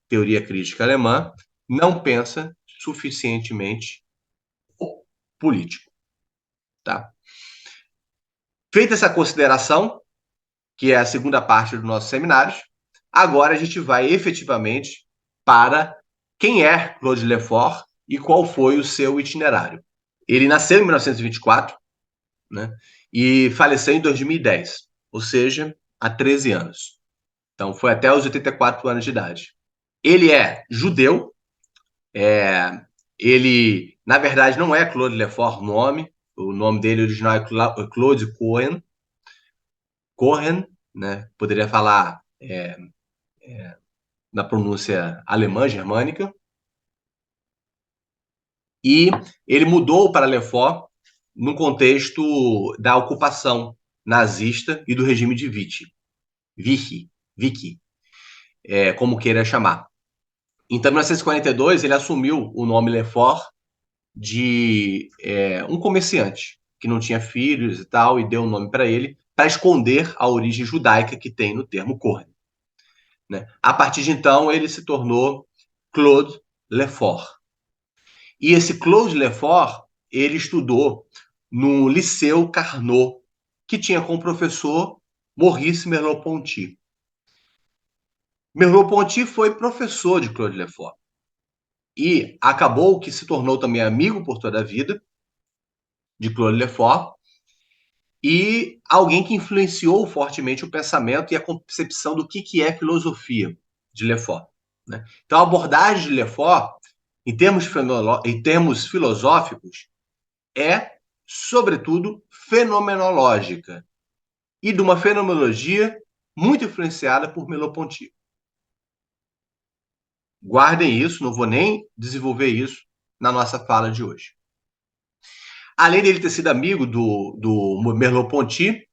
teoria crítica alemã, não pensa suficientemente o político. Tá? Feita essa consideração, que é a segunda parte dos nossos seminários, agora a gente vai efetivamente para quem é Claude Lefort e qual foi o seu itinerário. Ele nasceu em 1924, né, e faleceu em 2010, ou seja, há 13 anos. Então, foi até os 84 anos de idade. Ele é judeu, ele, na verdade, não é Claude Lefort o nome dele original é Claude Cohen, né, poderia falar na pronúncia alemã, germânica, e ele mudou para Lefort no contexto da ocupação nazista e do regime de Vichy, como queira chamar. Então, em 1942, ele assumiu o nome Lefort de um comerciante que não tinha filhos e tal, e deu um nome para ele, para esconder a origem judaica que tem no termo Cohen. Né? A partir de então, ele se tornou Claude Lefort. E esse Claude Lefort, ele estudou no Liceu Carnot, que tinha como professor Maurice Merleau-Ponty. Merleau-Ponty foi professor de Claude Lefort. E acabou que se tornou também amigo por toda a vida de Claude Lefort e alguém que influenciou fortemente o pensamento e a concepção do que é filosofia, de Lefort, né? Então, a abordagem de Lefort, em termos filosóficos, é, sobretudo, fenomenológica e de uma fenomenologia muito influenciada por Merleau-Ponty. Guardem isso, não vou nem desenvolver isso na nossa fala de hoje. Além dele ter sido amigo do Merleau-Ponty,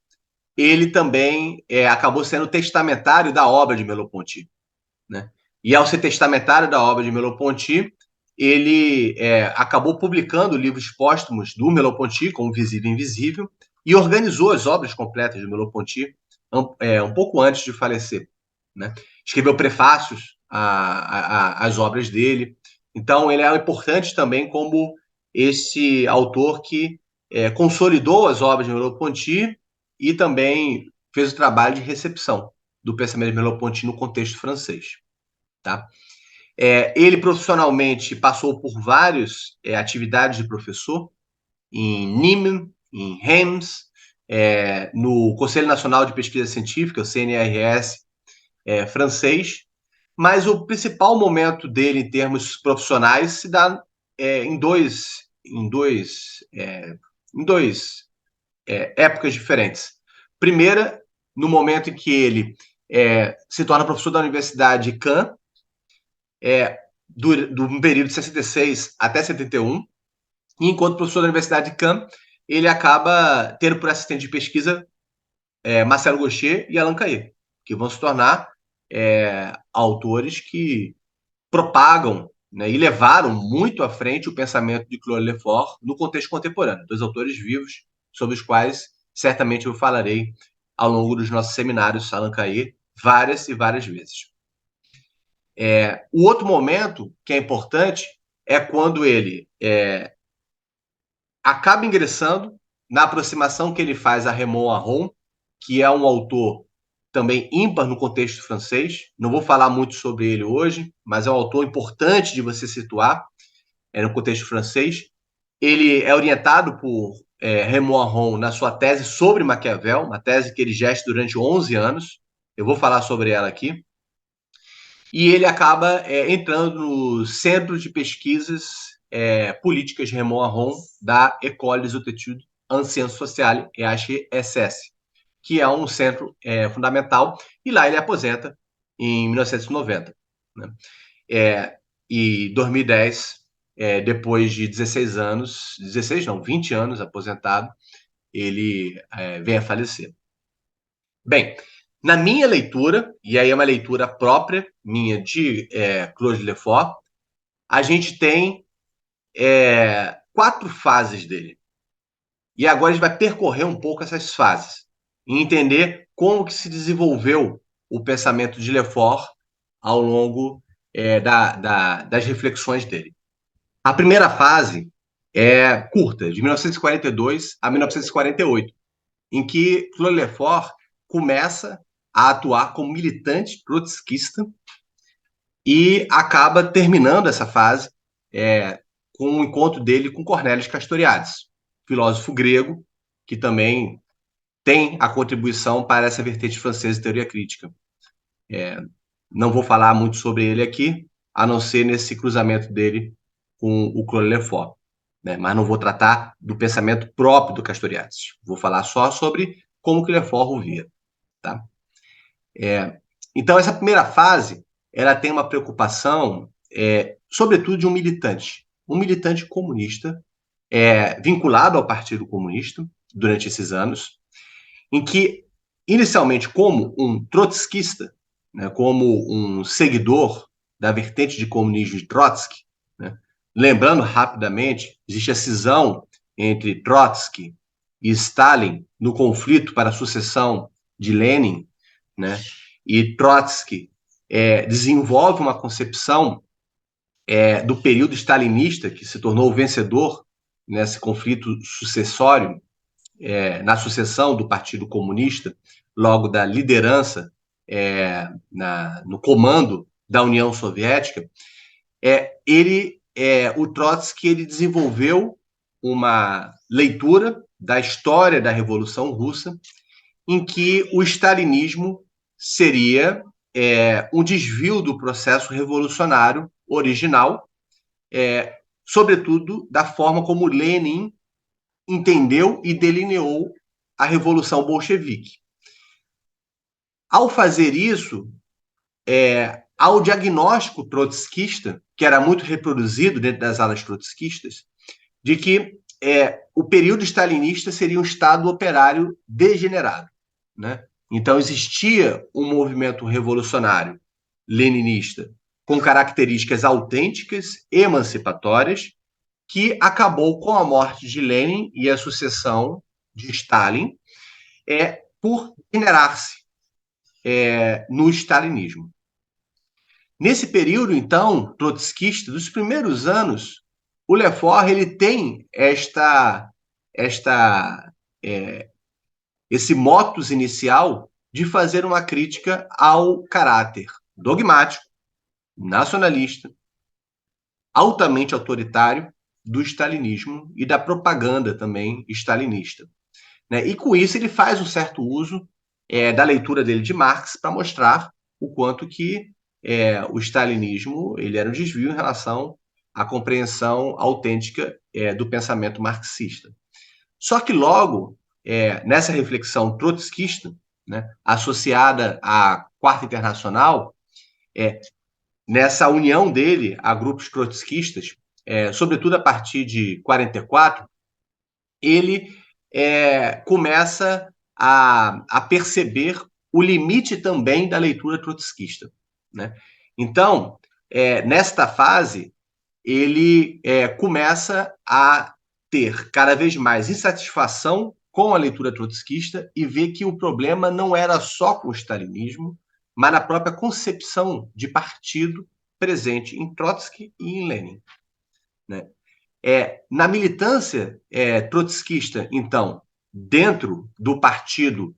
ele também acabou sendo testamentário da obra de Merleau-Ponty, né? E ao ser testamentário da obra de Merleau-Ponty, ele acabou publicando livros póstumos do Merleau-Ponty, como Visível e Invisível, e organizou as obras completas de Merleau-Ponty um pouco antes de falecer, né? Escreveu prefácios às obras dele. Então, ele é importante também como esse autor que consolidou as obras de Merleau-Ponty e também fez o trabalho de recepção do pensamento de Merleau-Ponty no contexto francês, tá? Ele profissionalmente passou por várias atividades de professor em Nîmes, em Reims, no Conselho Nacional de Pesquisa Científica, o CNRS, francês, mas o principal momento dele em termos profissionais se dá em dois épocas diferentes. Primeira, no momento em que ele se torna professor da Universidade de Caen, do período de 66 até 71, e enquanto professor da Universidade de Caen, ele acaba tendo por assistente de pesquisa Marcelo Gaucher e Alain Caillé, que vão se tornar autores que propagam, né, e levaram muito à frente o pensamento de Claude Lefort no contexto contemporâneo. Dois autores vivos, sobre os quais certamente eu falarei ao longo dos nossos seminários Alain Caillé várias e várias vezes. O outro momento que é importante é quando ele acaba ingressando na aproximação que ele faz a Raymond Aron, que é um autor também ímpar no contexto francês. Não vou falar muito sobre ele hoje, mas é um autor importante de você situar no contexto francês. Ele é orientado por Raymond Aron na sua tese sobre Maquiavel, uma tese que ele gesta durante 11 anos. Eu vou falar sobre ela aqui. E ele acaba entrando no Centro de Pesquisas Políticas de Raymond Aron da École des Études en Sciences Sociales, EHSS, que é um centro fundamental, e lá ele aposenta em 1990. Né? E 2010, depois de 16 anos, 16 não, 20 anos aposentado, ele vem a falecer. Bem, na minha leitura, e aí é uma leitura própria minha de Claude Lefort, a gente tem 4 fases dele. E agora a gente vai percorrer um pouco essas fases e entender como que se desenvolveu o pensamento de Lefort ao longo das reflexões dele. A primeira fase é curta, de 1942 a 1948, em que Claude Lefort começa a atuar como militante trotskista e acaba terminando essa fase com o encontro dele com Cornelius Castoriadis, filósofo grego, que também tem a contribuição para essa vertente francesa de teoria crítica. Não vou falar muito sobre ele aqui, a não ser nesse cruzamento dele com o Claude Lefort, né? Mas não vou tratar do pensamento próprio do Castoriadis. Vou falar só sobre como que Lefort o via. Tá? Então, essa primeira fase, ela tem uma preocupação, sobretudo, de um militante comunista, vinculado ao Partido Comunista durante esses anos, em que, inicialmente, como um trotskista, né, como um seguidor da vertente de comunismo de Trotsky, né, lembrando rapidamente, existe a cisão entre Trotsky e Stalin no conflito para a sucessão de Lenin, né, e Trotsky desenvolve uma concepção do período stalinista, que se tornou vencedor nesse conflito sucessório, na sucessão do Partido Comunista, logo da liderança no comando da União Soviética. O Trotsky ele desenvolveu uma leitura da história da Revolução Russa, em que o stalinismo seria um desvio do processo revolucionário original, sobretudo da forma como Lenin entendeu e delineou a Revolução Bolchevique. Ao fazer isso, ao diagnóstico trotskista, que era muito reproduzido dentro das alas trotskistas, de que o período stalinista seria um Estado operário degenerado, né? Então, existia um movimento revolucionário leninista com características autênticas, emancipatórias, que acabou com a morte de Lenin e a sucessão de Stalin, por degenerar-se no stalinismo. Nesse período, então, trotskista, dos primeiros anos, o Lefort ele tem esse motus inicial de fazer uma crítica ao caráter dogmático, nacionalista, altamente autoritário do stalinismo e da propaganda também stalinista, né? E com isso ele faz um certo uso da leitura dele de Marx para mostrar o quanto que o stalinismo ele era um desvio em relação à compreensão autêntica do pensamento marxista. Só que logo, nessa reflexão trotskista, né, associada à Quarta Internacional, nessa união dele a grupos trotskistas, sobretudo a partir de 44, ele começa a perceber o limite também da leitura trotskista, né? Então, nesta fase, ele começa a ter cada vez mais insatisfação com a leitura trotskista e ver que o problema não era só com o stalinismo, mas na própria concepção de partido presente em Trotsky e em Lenin, né? Na militância trotskista, então, dentro do partido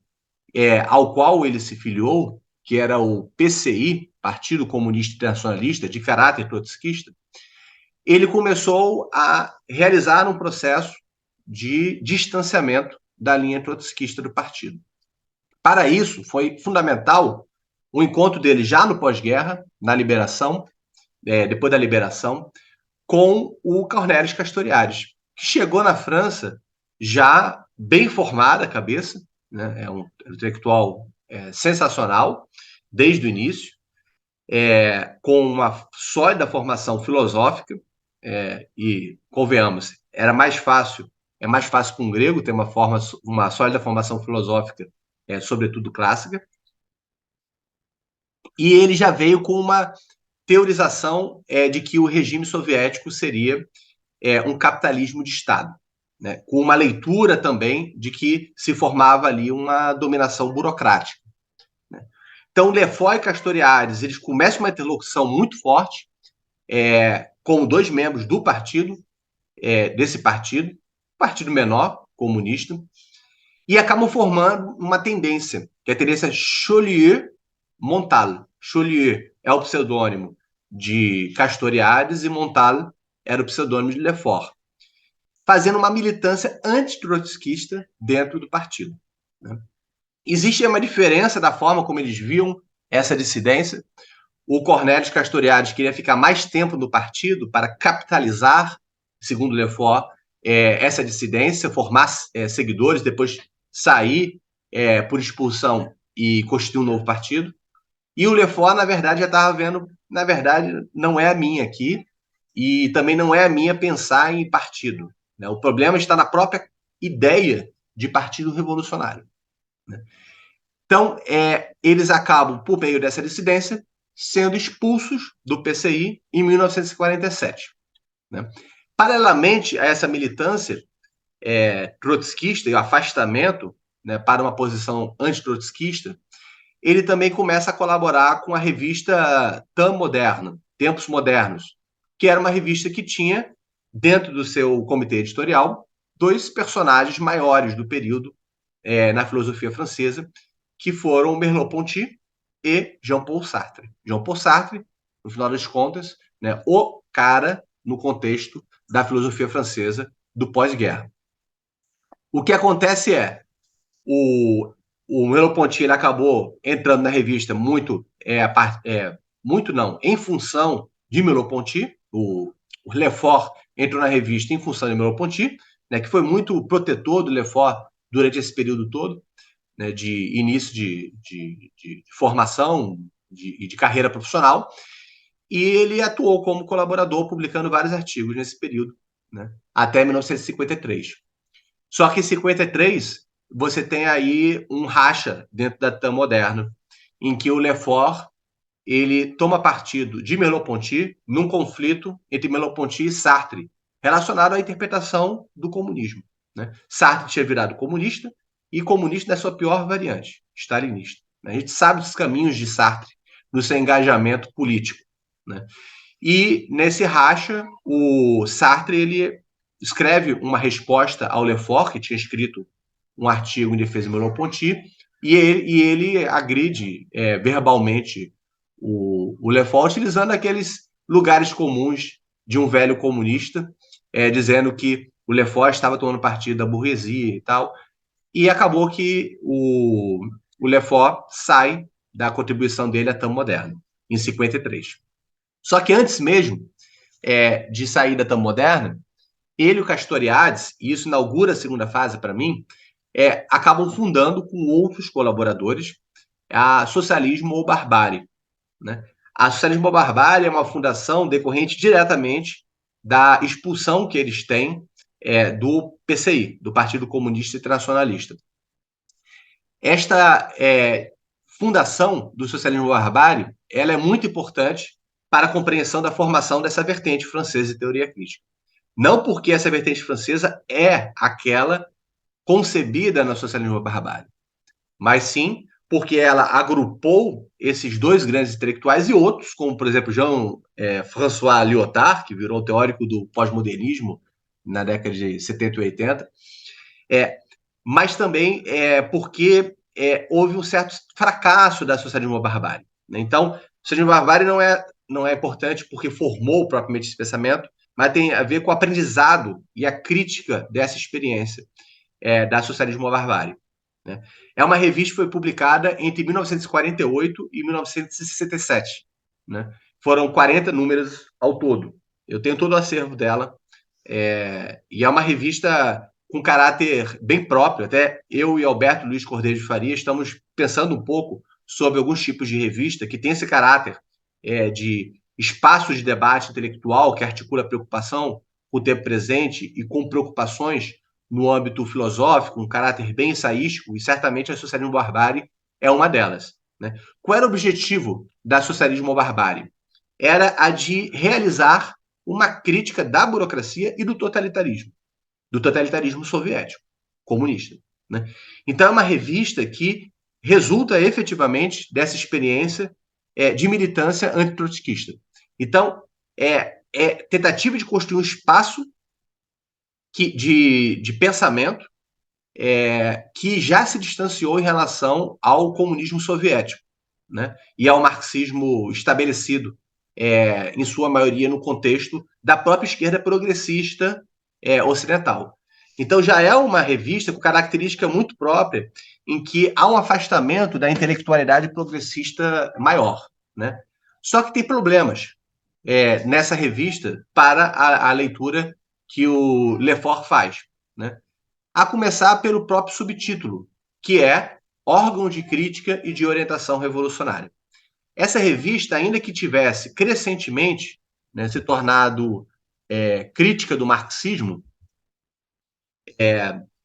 ao qual ele se filiou, que era o PCI, Partido Comunista Internacionalista, de caráter trotskista, ele começou a realizar um processo de distanciamento da linha trotskista do partido. Para isso, foi fundamental o encontro dele já no pós-guerra, na liberação, depois da liberação, com o Cornélio Castoriadis, que chegou na França já bem formada a cabeça, né? É um intelectual sensacional desde o início, com uma sólida formação filosófica, e convenhamos, é mais fácil com o grego ter uma sólida formação filosófica, sobretudo clássica, e ele já veio com uma teorização de que o regime soviético seria um capitalismo de Estado, né? Com uma leitura também de que se formava ali uma dominação burocrática, né? Então, Lefort e Castoriadis, eles começam uma interlocução muito forte com dois membros do partido, desse partido menor, comunista, e acabam formando uma tendência, que é a tendência Chaulieu-Montal. Chaulieu é o pseudônimo de Castoriadis e Montal era o pseudônimo de Lefort, fazendo uma militância antitrotskista dentro do partido, né? Existe uma diferença da forma como eles viam essa dissidência. O Cornélio Castoriadis queria ficar mais tempo no partido para capitalizar, segundo Lefort, essa dissidência, formar seguidores, depois sair por expulsão e constituir um novo partido. E o Lefort, na verdade, já estava vendo, na verdade, não é a minha aqui, e também não é a minha pensar em partido, né? O problema está na própria ideia de partido revolucionário, né? Então, eles acabam, por meio dessa dissidência, sendo expulsos do PCI em 1947, né? Paralelamente a essa militância trotskista e o afastamento, né, para uma posição antitrotskista, ele também começa a colaborar com a revista Temps Moderno, Tempos Modernos, que era uma revista que tinha, dentro do seu comitê editorial, dois personagens maiores do período na filosofia francesa, que foram Merleau-Ponty e Jean-Paul Sartre. Jean-Paul Sartre, no final das contas, né, o cara no contexto da filosofia francesa do pós-guerra. O que acontece o o Merleau-Ponty ele acabou entrando na revista muito não, em função de Merleau-Ponty. O Lefort entrou na revista em função de Merleau-Ponty, né, que foi muito protetor do Lefort durante esse período todo, né, de início de formação e de carreira profissional, e ele atuou como colaborador, publicando vários artigos nesse período, né, até 1953. Só que em 53 você tem aí um racha dentro da TAM moderna, em que o Lefort ele toma partido de Merleau-Ponty num conflito entre Merleau-Ponty e Sartre, relacionado à interpretação do comunismo, né? Sartre tinha virado comunista, e comunista na sua pior variante, stalinista. A gente sabe dos caminhos de Sartre no seu engajamento político, né? E nesse racha, o Sartre ele escreve uma resposta ao Lefort, que tinha escrito um artigo em defesa de Merleau-Ponty, e ele agride verbalmente o Lefort, utilizando aqueles lugares comuns de um velho comunista, dizendo que o Lefort estava tomando partido da burguesia e tal. E acabou que o Lefort sai da contribuição dele à TAM moderna, em 53. Só que antes mesmo de sair da TAM moderna, ele e o Castoriadis, e isso inaugura a segunda fase para mim, acabam fundando com outros colaboradores a Socialismo ou Barbárie, né? A Socialismo ou Barbárie é uma fundação decorrente diretamente da expulsão que eles têm do PCI, do Partido Comunista Internacionalista. Esta fundação do Socialismo ou Barbárie ela é muito importante para a compreensão da formação dessa vertente francesa de teoria crítica. Não porque essa vertente francesa é aquela concebida na Socialismo ou Barbárie, mas sim porque ela agrupou esses dois grandes intelectuais e outros, como, por exemplo, Jean-François Lyotard, que virou teórico do pós-modernismo na década de 70 e 80, mas também porque houve um certo fracasso da Socialismo Barbárie, né? Então, a Socialismo Barbárie não é importante porque formou propriamente esse pensamento, mas tem a ver com o aprendizado e a crítica dessa experiência da Socialismo Barbárie, né? É uma revista que foi publicada entre 1948 e 1967, né? Foram 40 números ao todo. Eu tenho todo o acervo dela, e é uma revista com caráter bem próprio. Até eu e Alberto Luiz Cordeiro de Faria estamos pensando um pouco sobre alguns tipos de revista que tem esse caráter de espaço de debate intelectual que articula preocupação com o tempo presente e com preocupações no âmbito filosófico, um caráter bem ensaístico, e certamente a Socialismo Barbárie é uma delas, né? Qual era o objetivo da Socialismo Barbárie? Era a de realizar uma crítica da burocracia e do totalitarismo soviético, comunista, né? Então é uma revista que resulta efetivamente dessa experiência de militância antitrotskista. Então, tentativa de construir um espaço de pensamento que já se distanciou em relação ao comunismo soviético, né? E ao marxismo estabelecido, em sua maioria, no contexto da própria esquerda progressista ocidental. Então, já é uma revista com característica muito própria, em que há um afastamento da intelectualidade progressista maior, né? Só que tem problemas nessa revista para a leitura que o Lefort faz, né? A começar pelo próprio subtítulo, que é Órgão de Crítica e de Orientação Revolucionária. Essa revista, ainda que tivesse crescentemente, né, se tornado crítica do marxismo,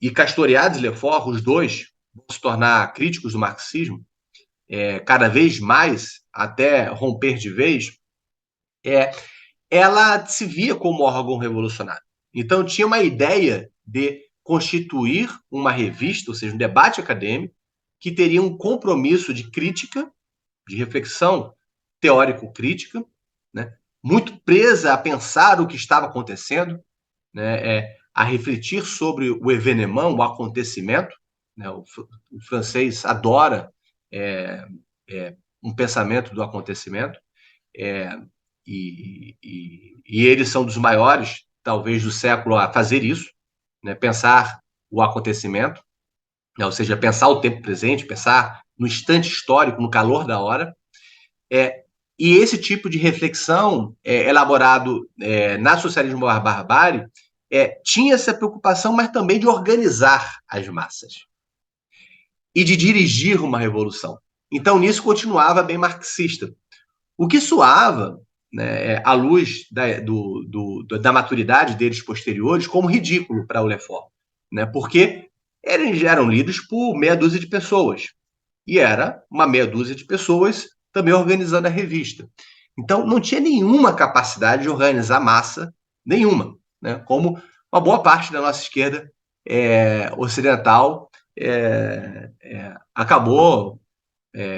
e Castoriadis e Lefort, os dois, vão se tornar críticos do marxismo, cada vez mais, até romper de vez, ela se via como órgão revolucionário. Então, tinha uma ideia de constituir uma revista, ou seja, um debate acadêmico, que teria um compromisso de crítica, de reflexão teórico-crítica, né? Muito presa a pensar o que estava acontecendo, né? A refletir sobre o événement, o acontecimento, né? O francês adora um pensamento do acontecimento, e eles são dos maiores, talvez, do século a fazer isso, né? Pensar o acontecimento. né? Ou seja, pensar o tempo presente, pensar no instante histórico, no calor da hora. E esse tipo de reflexão elaborado na Socialismo Barbárie tinha essa preocupação, mas também de organizar as massas e de dirigir uma revolução. Então, nisso continuava bem marxista. O que soava, né, à luz da maturidade deles posteriores, como ridículo para o Lefort, né, porque eles eram lidos por meia dúzia de pessoas. E era uma meia dúzia de pessoas também organizando a revista. Então, não tinha nenhuma capacidade de organizar massa, nenhuma, né, como uma boa parte da nossa esquerda ocidental acabou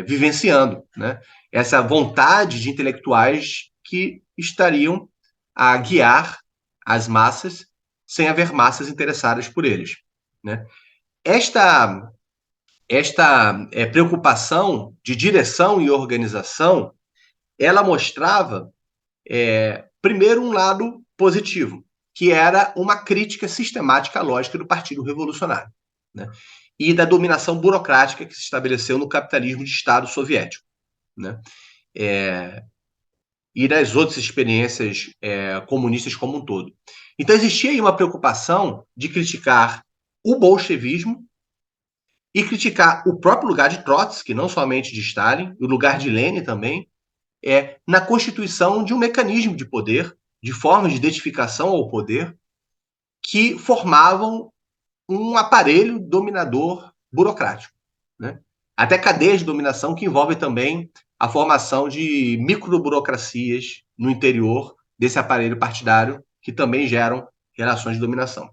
vivenciando, né? Essa vontade de intelectuais que estariam a guiar as massas sem haver massas interessadas por eles, né? Esta preocupação de direção e organização, ela mostrava primeiro um lado positivo, que era uma crítica sistemática à lógica do Partido Revolucionário, né? E da dominação burocrática que se estabeleceu no capitalismo de Estado soviético, né? E das outras experiências comunistas como um todo. Então existia aí uma preocupação de criticar o bolchevismo e criticar o próprio lugar de Trotsky, não somente de Stalin, o lugar de Lenin também, na constituição de um mecanismo de poder, de formas de identificação ao poder, que formavam um aparelho dominador burocrático, né? Até cadeias de dominação que envolvem também a formação de microburocracias no interior desse aparelho partidário, que também geram relações de dominação.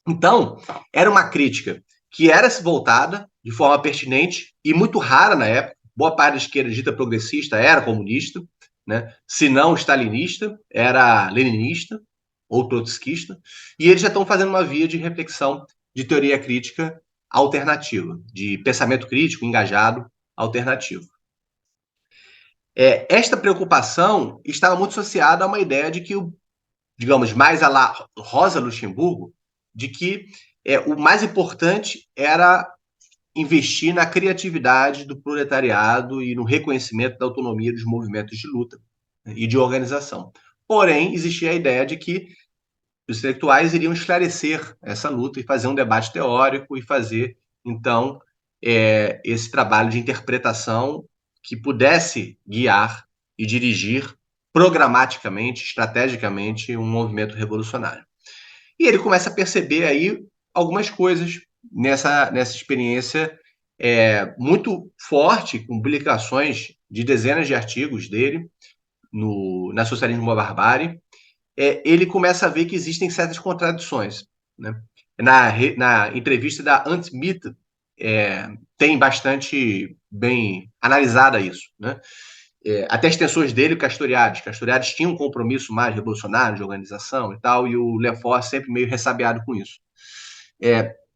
Então, era uma crítica que era voltada de forma pertinente e muito rara na época. Boa parte da esquerda dita progressista era comunista, né? Se não stalinista, era leninista ou trotskista. E eles já estão fazendo uma via de reflexão de teoria crítica alternativa, de pensamento crítico engajado alternativo. Esta preocupação estava muito associada a uma ideia de que, digamos, mais a la Rosa Luxemburgo, de que o mais importante era investir na criatividade do proletariado e no reconhecimento da autonomia dos movimentos de luta, né, e de organização. Porém, existia a ideia de que os intelectuais iriam esclarecer essa luta e fazer um debate teórico e fazer, então, esse trabalho de interpretação que pudesse guiar e dirigir programaticamente, estrategicamente, um movimento revolucionário. E ele começa a perceber aí algumas coisas nessa experiência muito forte, com publicações de dezenas de artigos dele na Socialismo e Barbárie. Ele começa a ver que existem certas contradições, né? Na entrevista da Ant Smith, tem bastante bem analisada isso, né? Até as tensões dele e Castoriadis. Castoriadis tinha um compromisso mais revolucionário de organização e tal, e o Lefort sempre meio ressabiado com isso.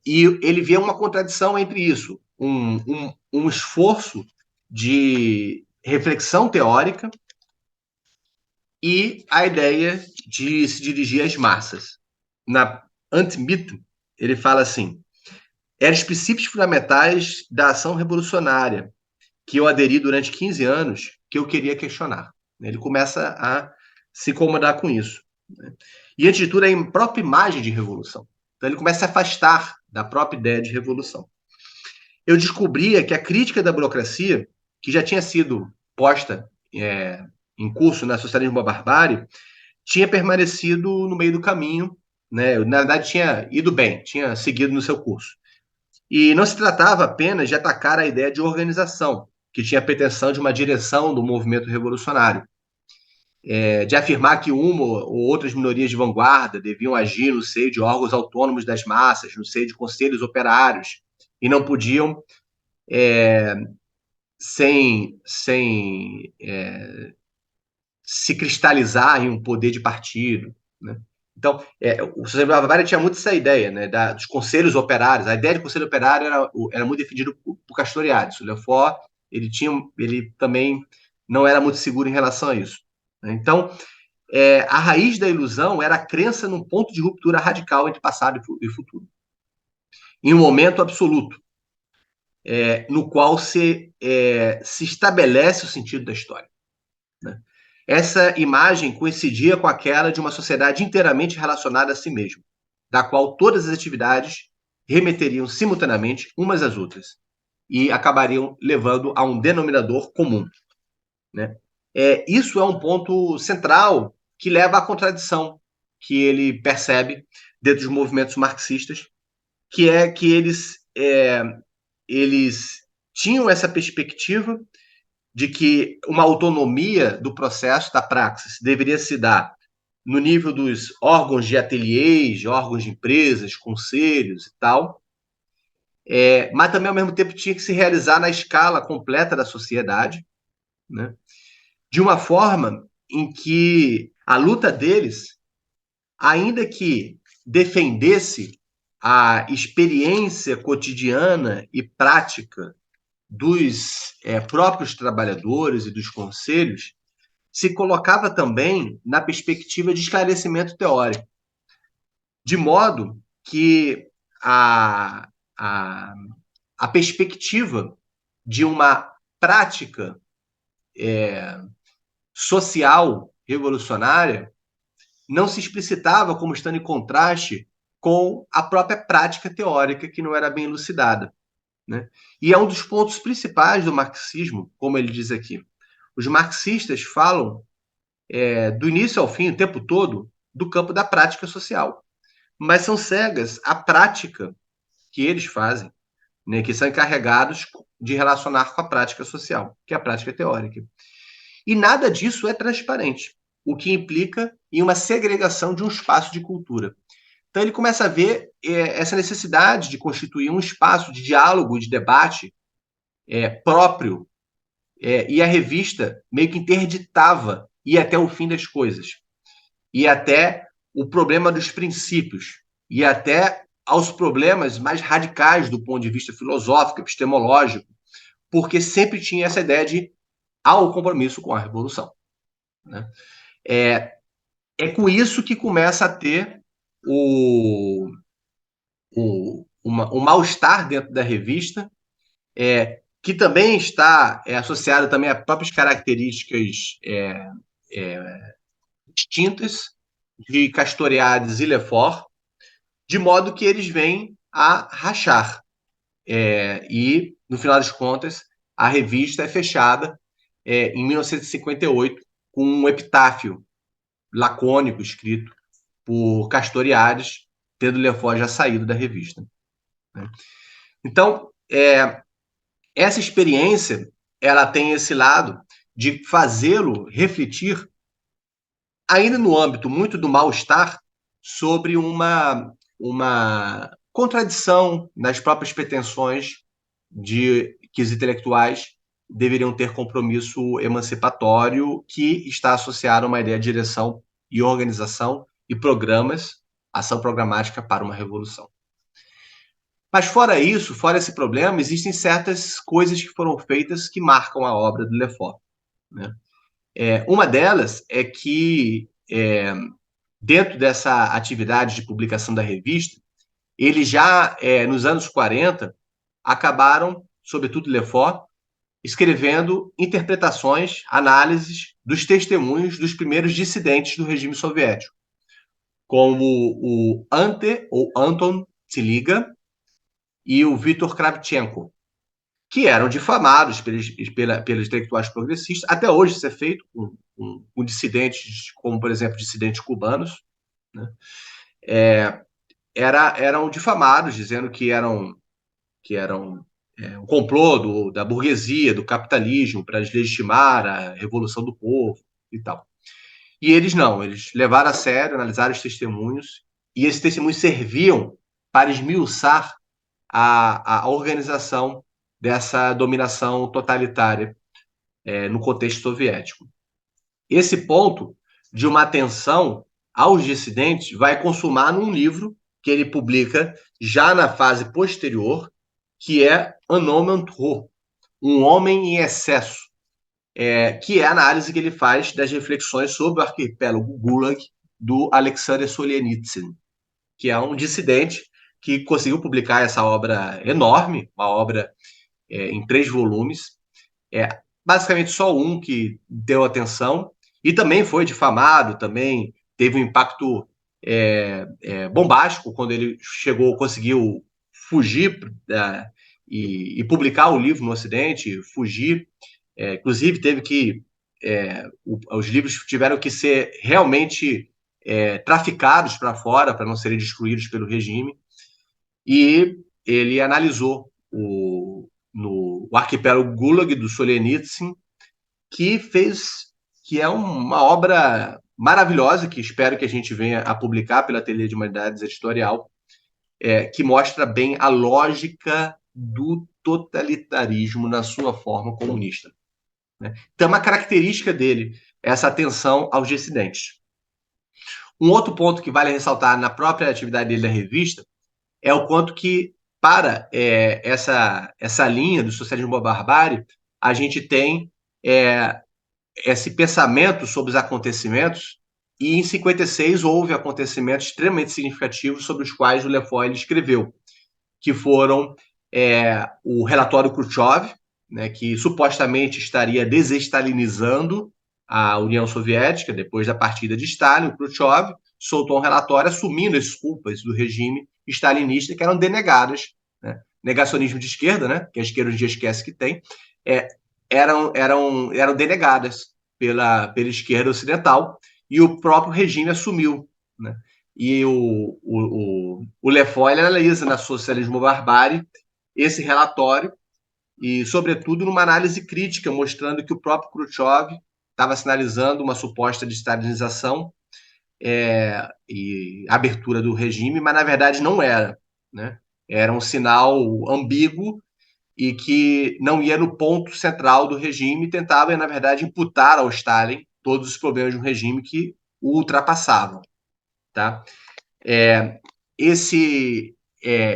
E ele vê uma contradição entre isso, um esforço de reflexão teórica e a ideia de se dirigir às massas. Na Ant-Smith, ele fala assim: eram os princípios fundamentais da ação revolucionária que eu aderi durante 15 anos que eu queria questionar. Ele começa a se incomodar com isso, né? E, antes de tudo, a própria imagem de revolução. Então, ele começa a se afastar da própria ideia de revolução. Eu descobria que a crítica da burocracia, que já tinha sido posta em curso na Socialismo da Barbárie, tinha permanecido no meio do caminho, né? Na verdade, tinha ido bem, tinha seguido no seu curso. E não se tratava apenas de atacar a ideia de organização, que tinha a pretensão de uma direção do movimento revolucionário, de afirmar que uma ou outras minorias de vanguarda deviam agir no seio de órgãos autônomos das massas, no seio de conselhos operários, e não podiam, sem se cristalizar em um poder de partido, né? Então, o Socialismo Barbárie tinha muito essa ideia, né, dos conselhos operários. A ideia de conselho operário era muito defendida por Castoriadis. O Lefort, ele também não era muito seguro em relação a isso, né? Então, a raiz da ilusão era a crença num ponto de ruptura radical entre passado e futuro. em um momento absoluto, no qual se estabelece o sentido da história, né? Essa imagem coincidia com aquela de uma sociedade inteiramente relacionada a si mesma, da qual todas as atividades remeteriam simultaneamente umas às outras e acabariam levando a um denominador comum, né? Isso é um ponto central que leva à contradição que ele percebe dentro dos movimentos marxistas, que é que eles tinham essa perspectiva de que uma autonomia do processo da praxis deveria se dar no nível dos órgãos de ateliês, órgãos de empresas, conselhos e tal, mas também, ao mesmo tempo, tinha que se realizar na escala completa da sociedade, né? De uma forma em que a luta deles, ainda que defendesse a experiência cotidiana e prática dos próprios trabalhadores e dos conselhos, se colocava também na perspectiva de esclarecimento teórico, de modo que a, a, a perspectiva de uma prática social revolucionária não se explicitava como estando em contraste com a própria prática teórica que não era bem elucidada, né? E é um dos pontos principais do marxismo, como ele diz aqui. Os marxistas falam, do início ao fim, o tempo todo, do campo da prática social, mas são cegas à prática que eles fazem, né, que são encarregados de relacionar com a prática social, que é a prática teórica. E nada disso é transparente, o que implica em uma segregação de um espaço de cultura. Então ele começa a ver essa necessidade de constituir um espaço de diálogo e de debate próprio, e a revista meio que interditava ir até o fim das coisas, e até o problema dos princípios, e até aos problemas mais radicais do ponto de vista filosófico, epistemológico, porque sempre tinha essa ideia de ao compromisso com a revolução, né? Com isso que começa a ter o mal-estar dentro da revista, que também está associado também a próprias características distintas de Castoriadis e Lefort, de modo que eles vêm a rachar. E, no final das contas, a revista é fechada em 1958 com um epitáfio lacônico escrito por Castoriadis, tendo Lefort já saído da revista, né? Então, essa experiência ela tem esse lado de fazê-lo refletir, ainda no âmbito muito do mal-estar, sobre uma contradição nas próprias pretensões de que os intelectuais deveriam ter compromisso emancipatório que está associado a uma ideia de direção e organização e programas, ação programática para uma revolução. Mas fora isso, fora esse problema, existem certas coisas que foram feitas que marcam a obra do Lefort, né? Uma delas é que, dentro dessa atividade de publicação da revista, eles já, nos anos 40, acabaram, sobretudo Lefort, escrevendo interpretações, análises dos testemunhos dos primeiros dissidentes do regime soviético, como o Ante, ou Anton Tsiliga, e o Viktor Kravchenko, que eram difamados pelos intelectuais progressistas. Até hoje isso é feito com dissidentes, como, por exemplo, dissidentes cubanos, né? Eram difamados, dizendo que eram um complô da burguesia, do capitalismo, para deslegitimar a revolução do povo e tal. E eles não, eles levaram a sério, analisaram os testemunhos, e esses testemunhos serviam para esmiuçar a organização dessa dominação totalitária no contexto soviético. Esse ponto de uma atenção aos dissidentes vai consumar num livro que ele publica já na fase posterior, que é Un homme en trop, Um Homem em Excesso, que é a análise que ele faz das reflexões sobre o arquipélago Gulag do Alexander Solzhenitsyn, que é um dissidente que conseguiu publicar essa obra enorme, uma obra em 3 volumes. Basicamente só um que deu atenção, e também foi difamado, também teve um impacto bombástico quando ele conseguiu fugir e publicar o livro no Ocidente, fugir. Inclusive, teve que. Os livros tiveram que ser realmente traficados para fora, para não serem destruídos pelo regime. E ele analisou o arquipélago Gulag do Solzhenitsyn, que é uma obra maravilhosa, que espero que a gente venha a publicar pela Ateliê de Humanidades Editorial, que mostra bem a lógica do totalitarismo na sua forma comunista. Né? Então, uma característica dele é essa atenção aos dissidentes. Um outro ponto que vale ressaltar na própria atividade dele na revista é o quanto que, para essa linha do socialismo da barbárie, a gente tem esse pensamento sobre os acontecimentos, e em 56 houve acontecimentos extremamente significativos sobre os quais o Lefort escreveu, que foram o relatório Khrushchev, né, que supostamente estaria desestalinizando a União Soviética depois da partida de Stalin. O Khrushchev soltou um relatório assumindo as culpas do regime stalinista, que eram denegadas, né? Negacionismo de esquerda, né, que a esquerda hoje em dia esquece que tem, eram denegadas pela esquerda ocidental, e o próprio regime assumiu, né? E o Lefort analisa na Socialismo Barbárie esse relatório, e, sobretudo, numa análise crítica, mostrando que o próprio Khrushchev estava sinalizando uma suposta desestalinização e abertura do regime, mas, na verdade, não era. Né? Era um sinal ambíguo e que não ia no ponto central do regime, e tentava, na verdade, imputar ao Stalin todos os problemas de um regime que o ultrapassavam. Tá?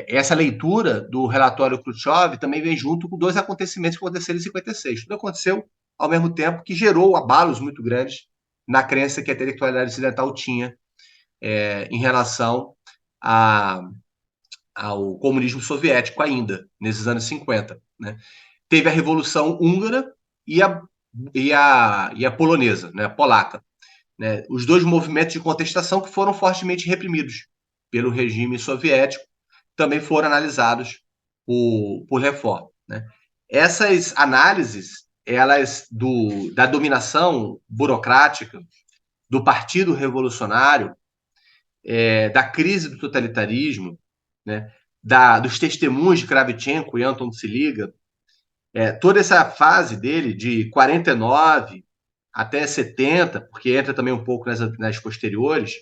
Essa leitura do relatório Khrushchev também vem junto com 2 acontecimentos que aconteceram em 56. Tudo aconteceu ao mesmo tempo, que gerou abalos muito grandes na crença que a intelectualidade ocidental tinha em relação ao comunismo soviético ainda, nesses anos 50. Né? Teve a Revolução Húngara e a polonesa, né, a polaca. Né? Os 2 movimentos de contestação que foram fortemente reprimidos pelo regime soviético também foram analisados por Lefort. Né? Essas análises, elas da dominação burocrática, do Partido Revolucionário, da crise do totalitarismo, né? Dos testemunhos de Kravchenko e Anton Tsiliga, toda essa fase dele, de 49 até 70, porque entra também um pouco nas posteriores,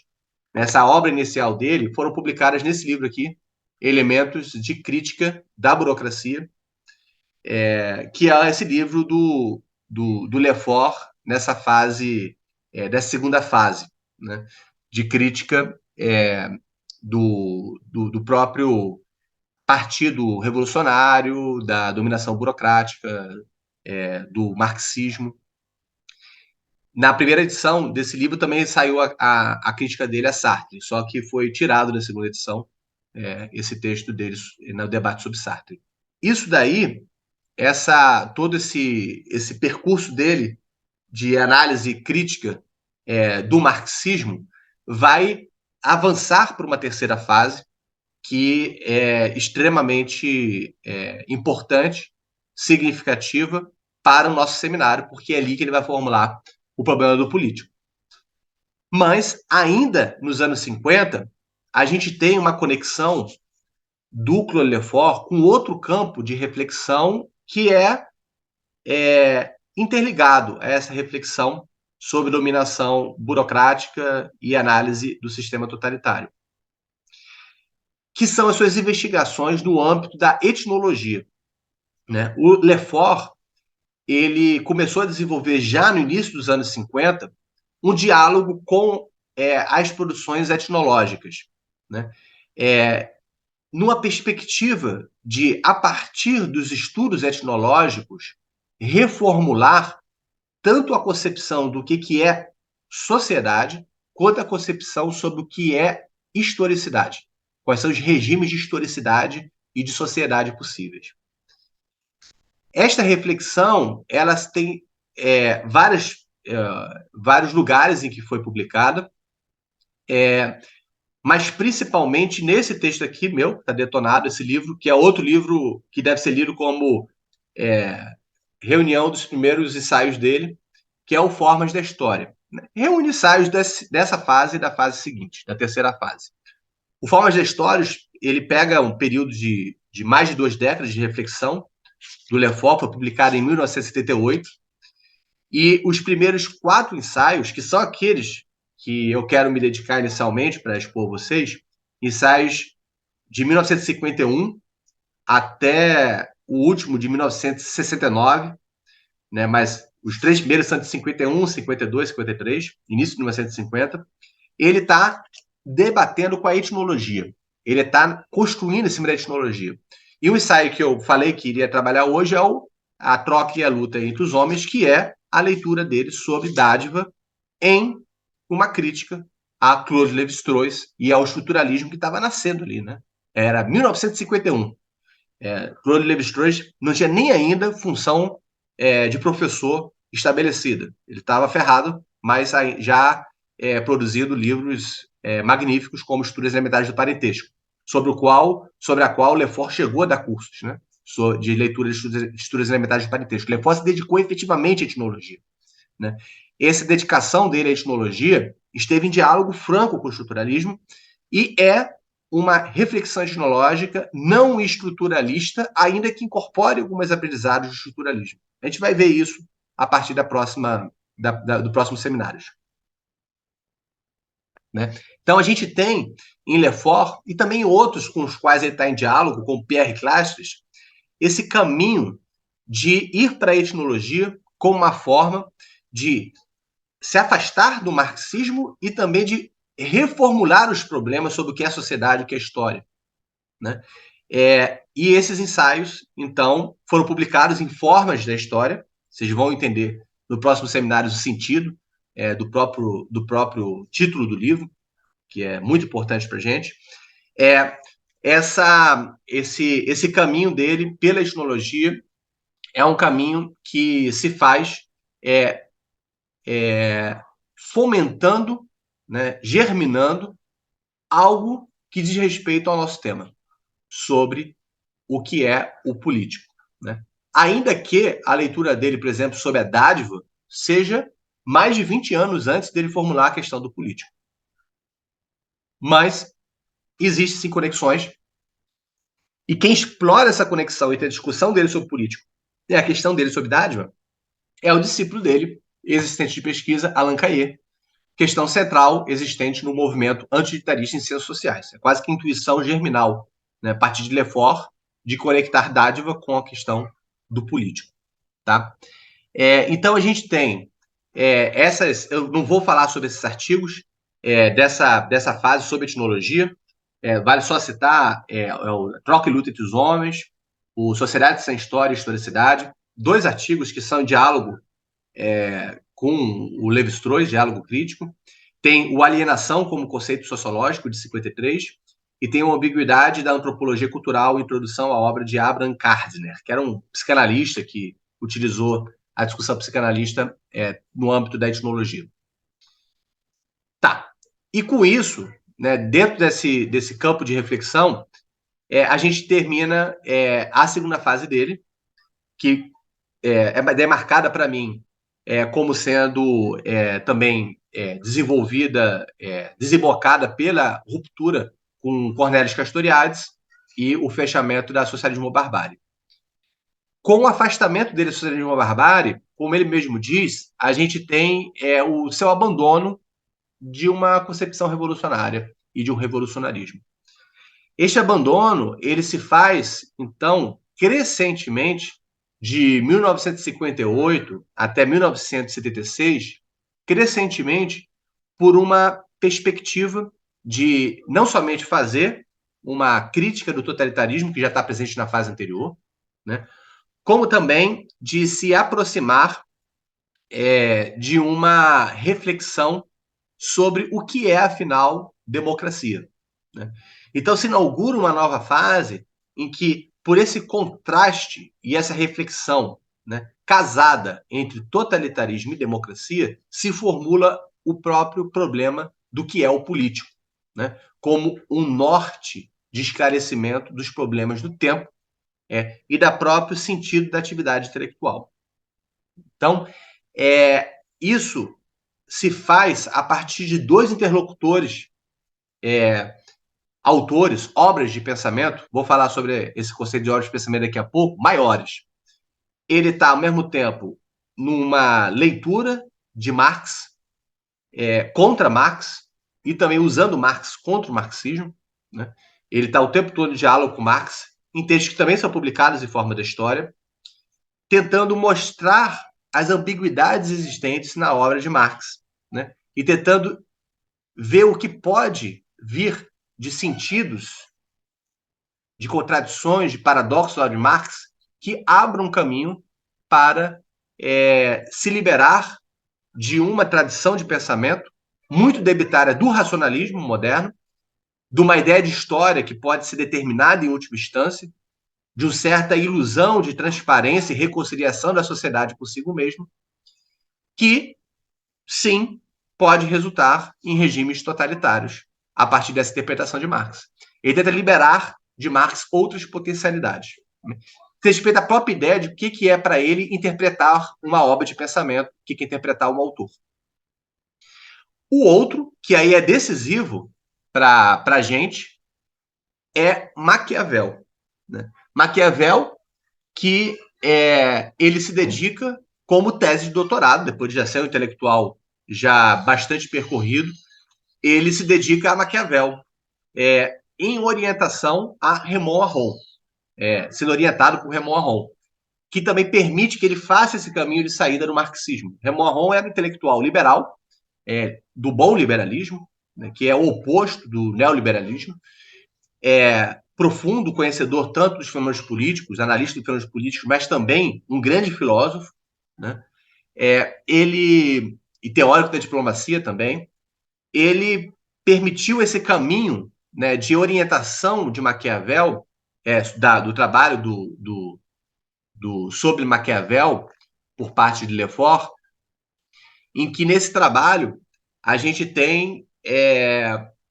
nessa obra inicial dele, foram publicadas nesse livro aqui, Elementos de Crítica da Burocracia, que é esse livro do Lefort nessa fase, dessa segunda fase, né, de crítica do próprio Partido Revolucionário, da dominação burocrática, do marxismo. Na primeira edição desse livro também saiu a crítica dele a Sartre, só que foi tirado da segunda edição esse texto dele no debate sobre Sartre. Isso daí, todo esse percurso dele de análise crítica do marxismo vai avançar para uma terceira fase, que é extremamente importante, significativa para o nosso seminário, porque é ali que ele vai formular o problema do político. Mas, ainda nos anos 50, a gente tem uma conexão do Claude Lefort com outro campo de reflexão que interligado a essa reflexão sobre dominação burocrática e análise do sistema totalitário, que são as suas investigações no âmbito da etnologia. Né? O Lefort ele começou a desenvolver, já no início dos anos 50, um diálogo com as produções etnológicas, né? Numa perspectiva de, a partir dos estudos etnológicos, reformular tanto a concepção do que é sociedade, quanto a concepção sobre o que é historicidade. Quais são os regimes de historicidade e de sociedade possíveis? Esta reflexão, elas têm vários lugares em que foi publicada, mas principalmente nesse texto aqui meu, que está detonado, esse livro, que é outro livro que deve ser lido como reunião dos primeiros ensaios dele, que é o Formas da História. Reúne ensaios dessa fase e da fase seguinte, da terceira fase. O Formas da História, ele pega um período de mais de 2 décadas de reflexão do Lefort, foi publicado em 1978, e os primeiros 4 ensaios, que são aqueles que eu quero me dedicar inicialmente para expor vocês, ensaios de 1951 até o último de 1969, né, mas os 3 primeiros são de 51, 52, 53, início de 1950, ele está debatendo com a etnologia. Ele está construindo em cima da etnologia. E o ensaio que eu falei que iria trabalhar hoje é A Troca e a Luta entre os Homens, que é a leitura dele sobre dádiva em uma crítica a Claude Lévi-Strauss e ao estruturalismo que estava nascendo ali, né? Era 1951. Claude Lévi-Strauss não tinha nem ainda função de professor estabelecida. Ele estava ferrado, mas já produzido livros magníficos como Estudos Elementares do Parentesco, sobre a qual Lefort chegou a dar cursos, né? De leitura de estudos elementares do parentesco. Lefort se dedicou efetivamente à etnologia, né? Essa dedicação dele à etnologia esteve em diálogo franco com o estruturalismo e é uma reflexão etnológica não estruturalista, ainda que incorpore algumas aprendizados do estruturalismo. A gente vai ver isso a partir do próximo seminário. Né? Então, a gente tem em Lefort, e também outros com os quais ele está em diálogo, como Pierre Clastres, esse caminho de ir para a etnologia como uma forma de se afastar do marxismo e também de reformular os problemas sobre o que é a sociedade, o que é a história. Né? E esses ensaios, então, foram publicados em Formas da História. Vocês vão entender no próximo seminário o sentido do próprio título do livro, que é muito importante para a gente. Esse caminho dele pela etnologia é um caminho que se faz fomentando, né, germinando algo que diz respeito ao nosso tema, sobre o que é o político. Né? Ainda que a leitura dele, por exemplo, sobre a dádiva, seja mais de 20 anos antes dele formular a questão do político. Mas existem sim conexões, e quem explora essa conexão entre a discussão dele sobre político e a questão dele sobre dádiva é o discípulo dele, existente de pesquisa, Alain Cayet, questão central existente no movimento antilitarista em ciências sociais. É quase que intuição germinal, né, a partir de Lefort, de conectar dádiva com a questão do político. Tá? Então, a gente tem essas... Eu não vou falar sobre esses artigos dessa fase sobre etnologia. Vale só citar o Troca e Luta entre os Homens, o Sociedade Sem História e Historicidade, 2 artigos que são em diálogo com o Lévi-Strauss, diálogo crítico. Tem o Alienação como conceito sociológico, de 53, e tem a Ambiguidade da Antropologia Cultural, introdução à obra de Abraham Gardner, que era um psicanalista que utilizou a discussão psicanalista no âmbito da etnologia. Tá. E com isso, né, dentro desse campo de reflexão, a gente termina a segunda fase dele, que é marcada para mim como sendo também desenvolvida, desembocada pela ruptura com Cornélio Castoriadis e o fechamento da Socialismo-Barbárie. Com o afastamento dele do Socialismo-Barbárie, como ele mesmo diz, a gente tem o seu abandono de uma concepção revolucionária e de um revolucionarismo. Este abandono ele se faz, então, crescentemente, de 1958 até 1976, crescentemente, por uma perspectiva de não somente fazer uma crítica do totalitarismo, que já está presente na fase anterior, né, como também de se aproximar de uma reflexão sobre o que é, afinal, democracia. Né? Então se inaugura uma nova fase em que, por esse contraste e essa reflexão, né, casada entre totalitarismo e democracia, se formula o próprio problema do que é o político, né, como um norte de esclarecimento dos problemas do tempo e da próprio sentido da atividade intelectual. Então, isso se faz a partir de dois interlocutores, autores, obras de pensamento, vou falar sobre esse conceito de obras de pensamento daqui a pouco, maiores. Ele está, ao mesmo tempo, numa leitura de Marx, contra Marx, e também usando Marx contra o marxismo. Né? Ele está o tempo todo em diálogo com Marx, em textos que também são publicados em forma da história, tentando mostrar as ambiguidades existentes na obra de Marx, né? E tentando ver o que pode vir de sentidos, de contradições, de paradoxos da obra de Marx, que abram um caminho para se liberar de uma tradição de pensamento muito debitária do racionalismo moderno, de uma ideia de história que pode ser determinada em última instância, de uma certa ilusão de transparência e reconciliação da sociedade consigo mesmo, que, sim, pode resultar em regimes totalitários, a partir dessa interpretação de Marx. Ele tenta liberar de Marx outras potencialidades. Respeita a própria ideia de o que é para ele interpretar uma obra de pensamento, o que é interpretar um autor. O outro, que aí é decisivo para a gente, é Maquiavel. Né? Maquiavel, que ele se dedica como tese de doutorado, depois de já ser um intelectual já bastante percorrido, ele se dedica a Maquiavel, em orientação a Raymond Aron, sendo orientado por Raymond Aron, que também permite que ele faça esse caminho de saída do marxismo. Raymond Aron era um intelectual liberal, do bom liberalismo, né, que é o oposto do neoliberalismo, profundo conhecedor tanto dos fenômenos políticos, analista dos fenômenos políticos, mas também um grande filósofo, né? Ele e teórico da diplomacia também. Ele permitiu esse caminho, né, de orientação de Maquiavel, do trabalho sobre Maquiavel por parte de Lefort, em que nesse trabalho a gente tem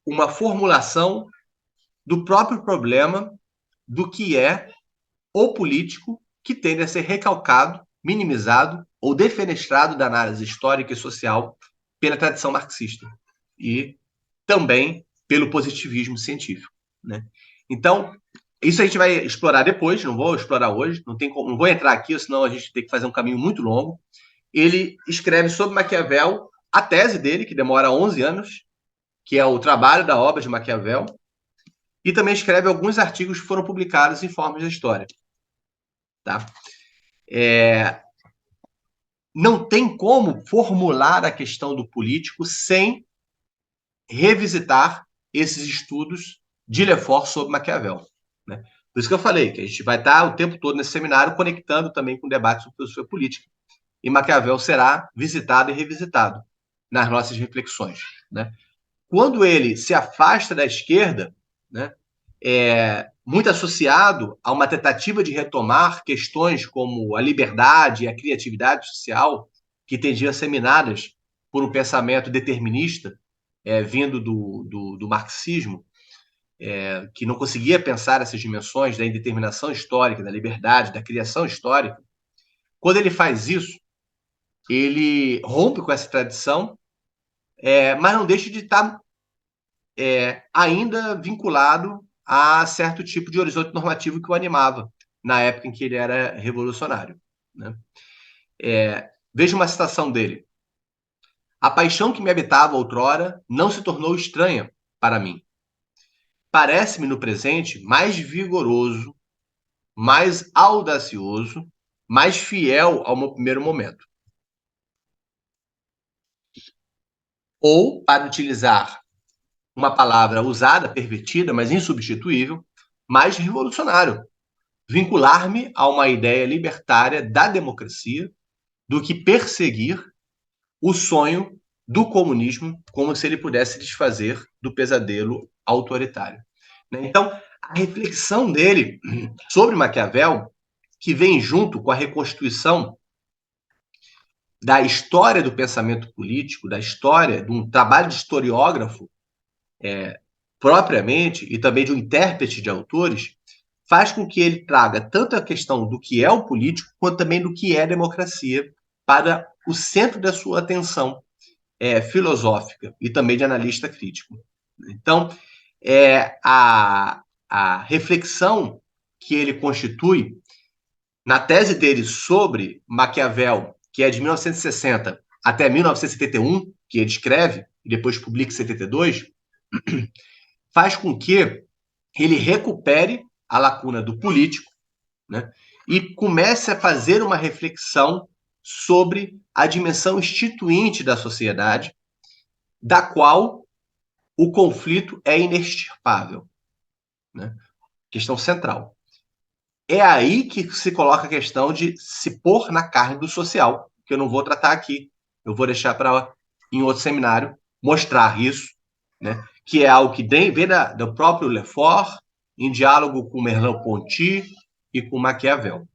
uma formulação do próprio problema do que é o político, que tende a ser recalcado, minimizado ou defenestrado da análise histórica e social pela tradição marxista e também pelo positivismo científico. Né? Então, isso a gente vai explorar depois, não vou explorar hoje, não vou entrar aqui, senão a gente tem que fazer um caminho muito longo. Ele escreve sobre Maquiavel a tese dele, que demora 11 anos, que é o trabalho da obra de Maquiavel, e também escreve alguns artigos que foram publicados em Formas da História. Tá? Não tem como formular a questão do político sem revisitar esses estudos de Lefort sobre Maquiavel. Né? Por isso que eu falei que a gente vai estar o tempo todo nesse seminário conectando também com o debate sobre filosofia política. E Maquiavel será visitado e revisitado nas nossas reflexões. Né? Quando ele se afasta da esquerda, né, muito associado a uma tentativa de retomar questões como a liberdade e a criatividade social, que tendiam a ser minadas por um pensamento determinista, vindo do marxismo, que não conseguia pensar essas dimensões da indeterminação histórica, da liberdade, da criação histórica. Quando ele faz isso, ele rompe com essa tradição, mas não deixa de estar ainda vinculado a certo tipo de horizonte normativo que o animava na época em que ele era revolucionário. Né? Veja uma citação dele. A paixão que me habitava outrora não se tornou estranha para mim. Parece-me no presente mais vigoroso, mais audacioso, mais fiel ao meu primeiro momento. Ou, para utilizar uma palavra usada, pervertida, mas insubstituível, mais revolucionário. Vincular-me a uma ideia libertária da democracia do que perseguir o sonho do comunismo como se ele pudesse desfazer do pesadelo autoritário. né? Então, a reflexão dele sobre Maquiavel, que vem junto com a reconstituição da história do pensamento político, da história, de um trabalho de historiógrafo propriamente, e também de um intérprete de autores, faz com que ele traga tanto a questão do que é o político, quanto também do que é a democracia, para o centro da sua atenção filosófica e também de analista crítico. Então, a reflexão que ele constitui na tese dele sobre Maquiavel, que é de 1960 até 1971, que ele escreve e depois publica em 72, faz com que ele recupere a lacuna do político, né, e comece a fazer uma reflexão sobre a dimensão instituinte da sociedade, da qual o conflito é inextirpável, né? Questão central. É aí que se coloca a questão de se pôr na carne do social, que eu não vou tratar aqui. Eu vou deixar para, em outro seminário, mostrar isso, né? Que é algo que vem do próprio Lefort, em diálogo com Merleau-Ponty e com Maquiavel,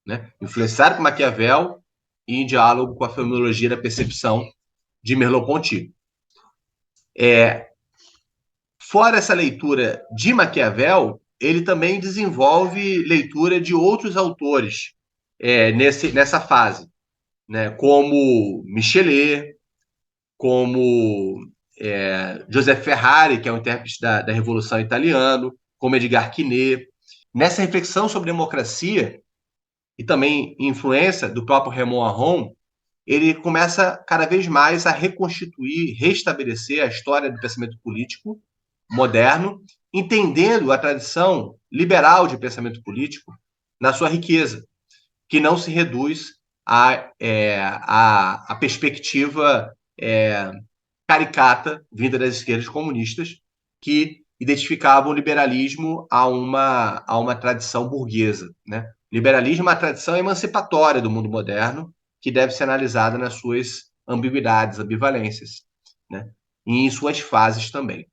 né? Influenciado por Maquiavel e em diálogo com a fenomenologia da percepção de Merleau-Ponty. Fora essa leitura de Maquiavel, ele também desenvolve leitura de outros autores nessa fase, né? Como Michelet, como Joseph Ferrari, que é um intérprete da Revolução Italiana, como Edgar Quinet. Nessa reflexão sobre democracia e também influência do próprio Raymond Aron, ele começa cada vez mais a reconstituir, restabelecer a história do pensamento político moderno, entendendo a tradição liberal de pensamento político na sua riqueza, que não se reduz à perspectiva caricata vinda das esquerdas comunistas, que identificavam o liberalismo a uma tradição burguesa, né? Liberalismo é uma tradição emancipatória do mundo moderno, que deve ser analisada nas suas ambiguidades, ambivalências, né? E em suas fases também.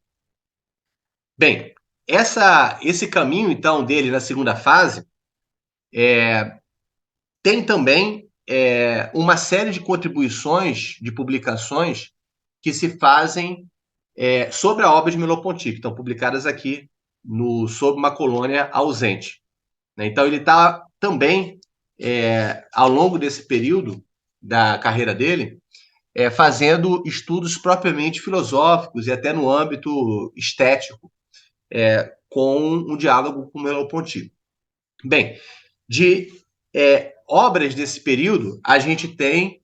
Bem, esse caminho, então, dele na segunda fase tem também uma série de contribuições, de publicações, que se fazem sobre a obra de Merleau-Ponty, que estão publicadas aqui Sobre uma Colônia Ausente, né? Então, ele está também, ao longo desse período da carreira dele, fazendo estudos propriamente filosóficos e até no âmbito estético, com um diálogo com Merleau-Ponty. Bem, de obras desse período, a gente tem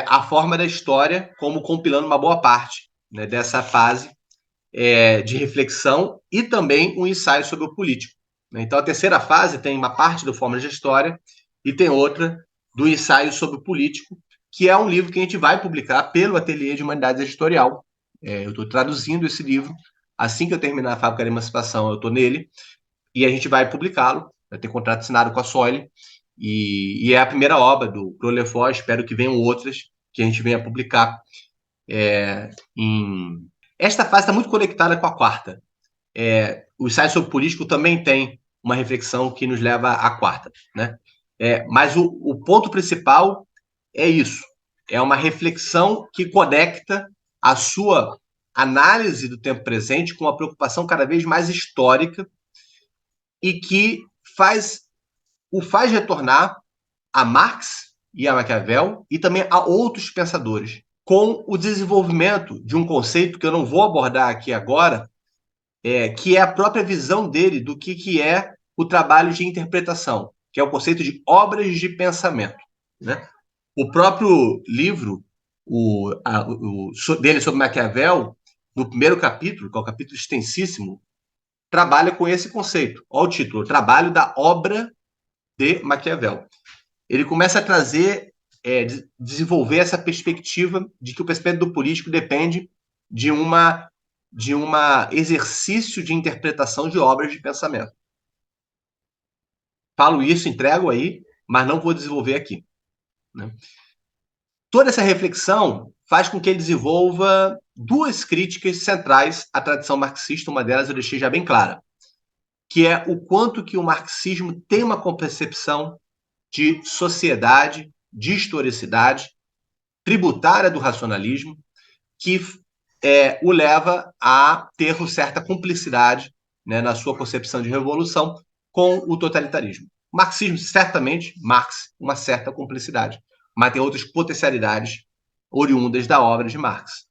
A Forma da História como compilando uma boa parte, né, dessa fase de reflexão e também um ensaio sobre o político, né? Então, a terceira fase tem uma parte do Forma da História e tem outra do ensaio sobre o político, que é um livro que a gente vai publicar pelo Ateliê de Humanidades Editorial. Eu estou traduzindo esse livro. Assim que eu terminar a Fábrica da Emancipação, eu estou nele e a gente vai publicá-lo. Vai ter contrato assinado com a Soli e é a primeira obra do Prolefort. Espero que venham outras que a gente venha publicar Esta fase está muito conectada com a quarta. O ensaio sobre político também tem uma reflexão que nos leva à quarta, né? Mas o ponto principal é isso. É uma reflexão que conecta a sua análise do tempo presente com uma preocupação cada vez mais histórica e que o faz retornar a Marx e a Maquiavel e também a outros pensadores, com o desenvolvimento de um conceito que eu não vou abordar aqui agora, que é a própria visão dele do que é o trabalho de interpretação, que é o conceito de obras de pensamento, né? O próprio livro dele sobre Maquiavel, no primeiro capítulo, que é um capítulo extensíssimo, trabalha com esse conceito. Olha o título, Trabalho da Obra de Maquiavel. Ele começa a trazer, desenvolver essa perspectiva de que o pensamento do político depende de um exercício de interpretação de obras de pensamento. Falo isso, entrego aí, mas não vou desenvolver aqui, né? Toda essa reflexão faz com que ele desenvolva duas críticas centrais à tradição marxista. Uma delas eu deixei já bem clara. que é o quanto que o marxismo tem uma concepção de sociedade, de historicidade, tributária do racionalismo, que o leva a ter uma certa cumplicidade, né, na sua concepção de revolução com o totalitarismo. O marxismo, certamente, Marx, uma certa cumplicidade, mas tem outras potencialidades oriundas da obra de Marx.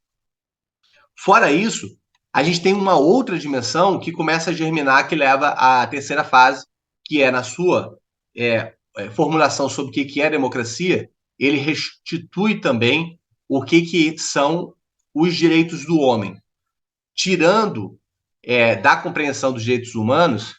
Fora isso, a gente tem uma outra dimensão que começa a germinar, que leva à terceira fase, que é na sua formulação sobre o que é democracia, ele restitui também o que são os direitos do homem, tirando da compreensão dos direitos humanos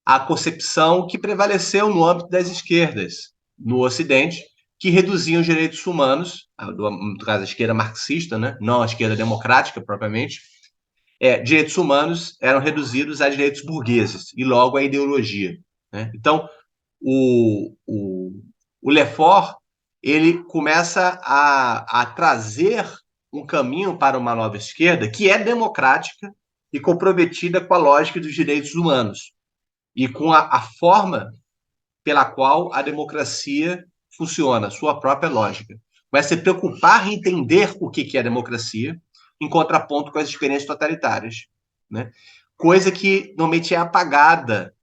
a concepção que prevaleceu no âmbito das esquerdas no Ocidente, que reduziam os direitos humanos, no caso a esquerda marxista, né? Não a esquerda democrática propriamente, direitos humanos eram reduzidos a direitos burgueses e logo a ideologia. Né? Então, o Lefort ele começa a trazer um caminho para uma nova esquerda que é democrática e comprometida com a lógica dos direitos humanos e com a forma pela qual a democracia funciona, sua própria lógica. Vai se preocupar em entender o que é democracia, em contraponto com as experiências totalitárias. Né? Coisa que normalmente é apagada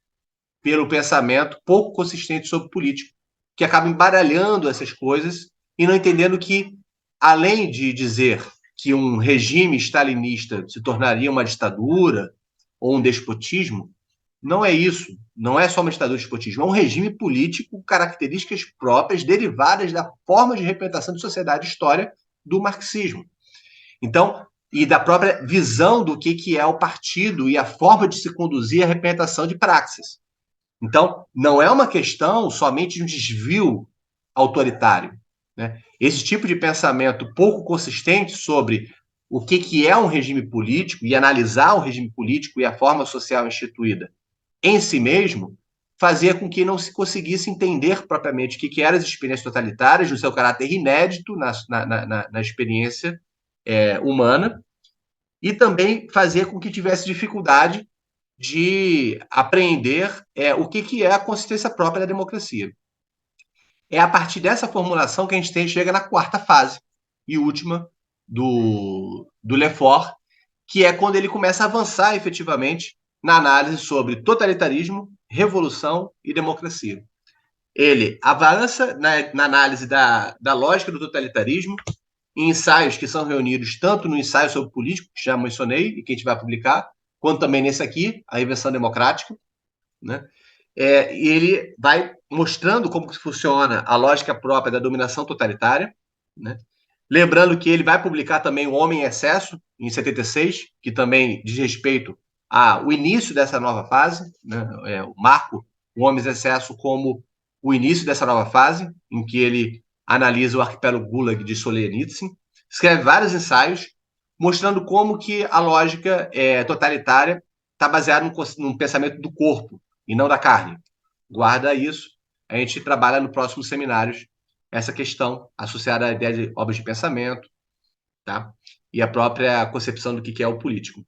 pelo pensamento pouco consistente sobre política, que acaba embaralhando essas coisas e não entendendo que, além de dizer que um regime stalinista se tornaria uma ditadura ou um despotismo, não é isso. Não é só uma ditadura de despotismo, é um regime político com características próprias derivadas da forma de representação de sociedade e história do marxismo. Então, e da própria visão do que é o partido e a forma de se conduzir a representação de praxis. Então, não é uma questão somente de um desvio autoritário. Né? Esse tipo de pensamento pouco consistente sobre o que é um regime político e analisar o regime político e a forma social instituída em si mesmo, fazia com que não se conseguisse entender propriamente o que eram as experiências totalitárias, no seu caráter inédito na experiência humana, e também fazia com que tivesse dificuldade de apreender o que é a consistência própria da democracia. É a partir dessa formulação que a gente chega na quarta fase e última do Lefort, que é quando ele começa a avançar efetivamente na análise sobre totalitarismo, revolução e democracia. Ele avança na análise da lógica do totalitarismo, em ensaios que são reunidos tanto no ensaio sobre político, que já mencionei e que a gente vai publicar, quanto também nesse aqui, a Invenção Democrática. Né? E ele vai mostrando como que funciona a lógica própria da dominação totalitária. Né? Lembrando que ele vai publicar também O Homem em Excesso, em 76, que também diz respeito ao início dessa nova fase, né? O marco O Homem em Excesso como o início dessa nova fase, em que ele analisa o arquipélago Gulag de Solzhenitsyn, escreve vários ensaios mostrando como que a lógica totalitária está baseada num pensamento do corpo e não da carne. Guarda isso, a gente trabalha no próximo seminários essa questão associada à ideia de obras de pensamento, tá? E a própria concepção do que é o político.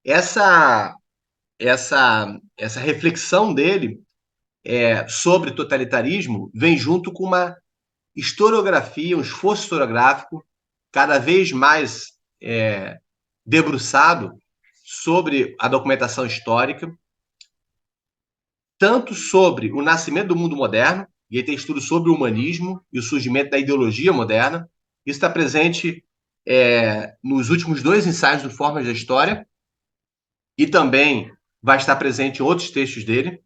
Essa reflexão dele sobre totalitarismo vem junto com uma historiografia, um esforço historiográfico cada vez mais debruçado sobre a documentação histórica, tanto sobre o nascimento do mundo moderno, e ele tem estudo sobre o humanismo e o surgimento da ideologia moderna. Isso está presente nos últimos 2 ensaios do Formas da História, e também vai estar presente em outros textos dele.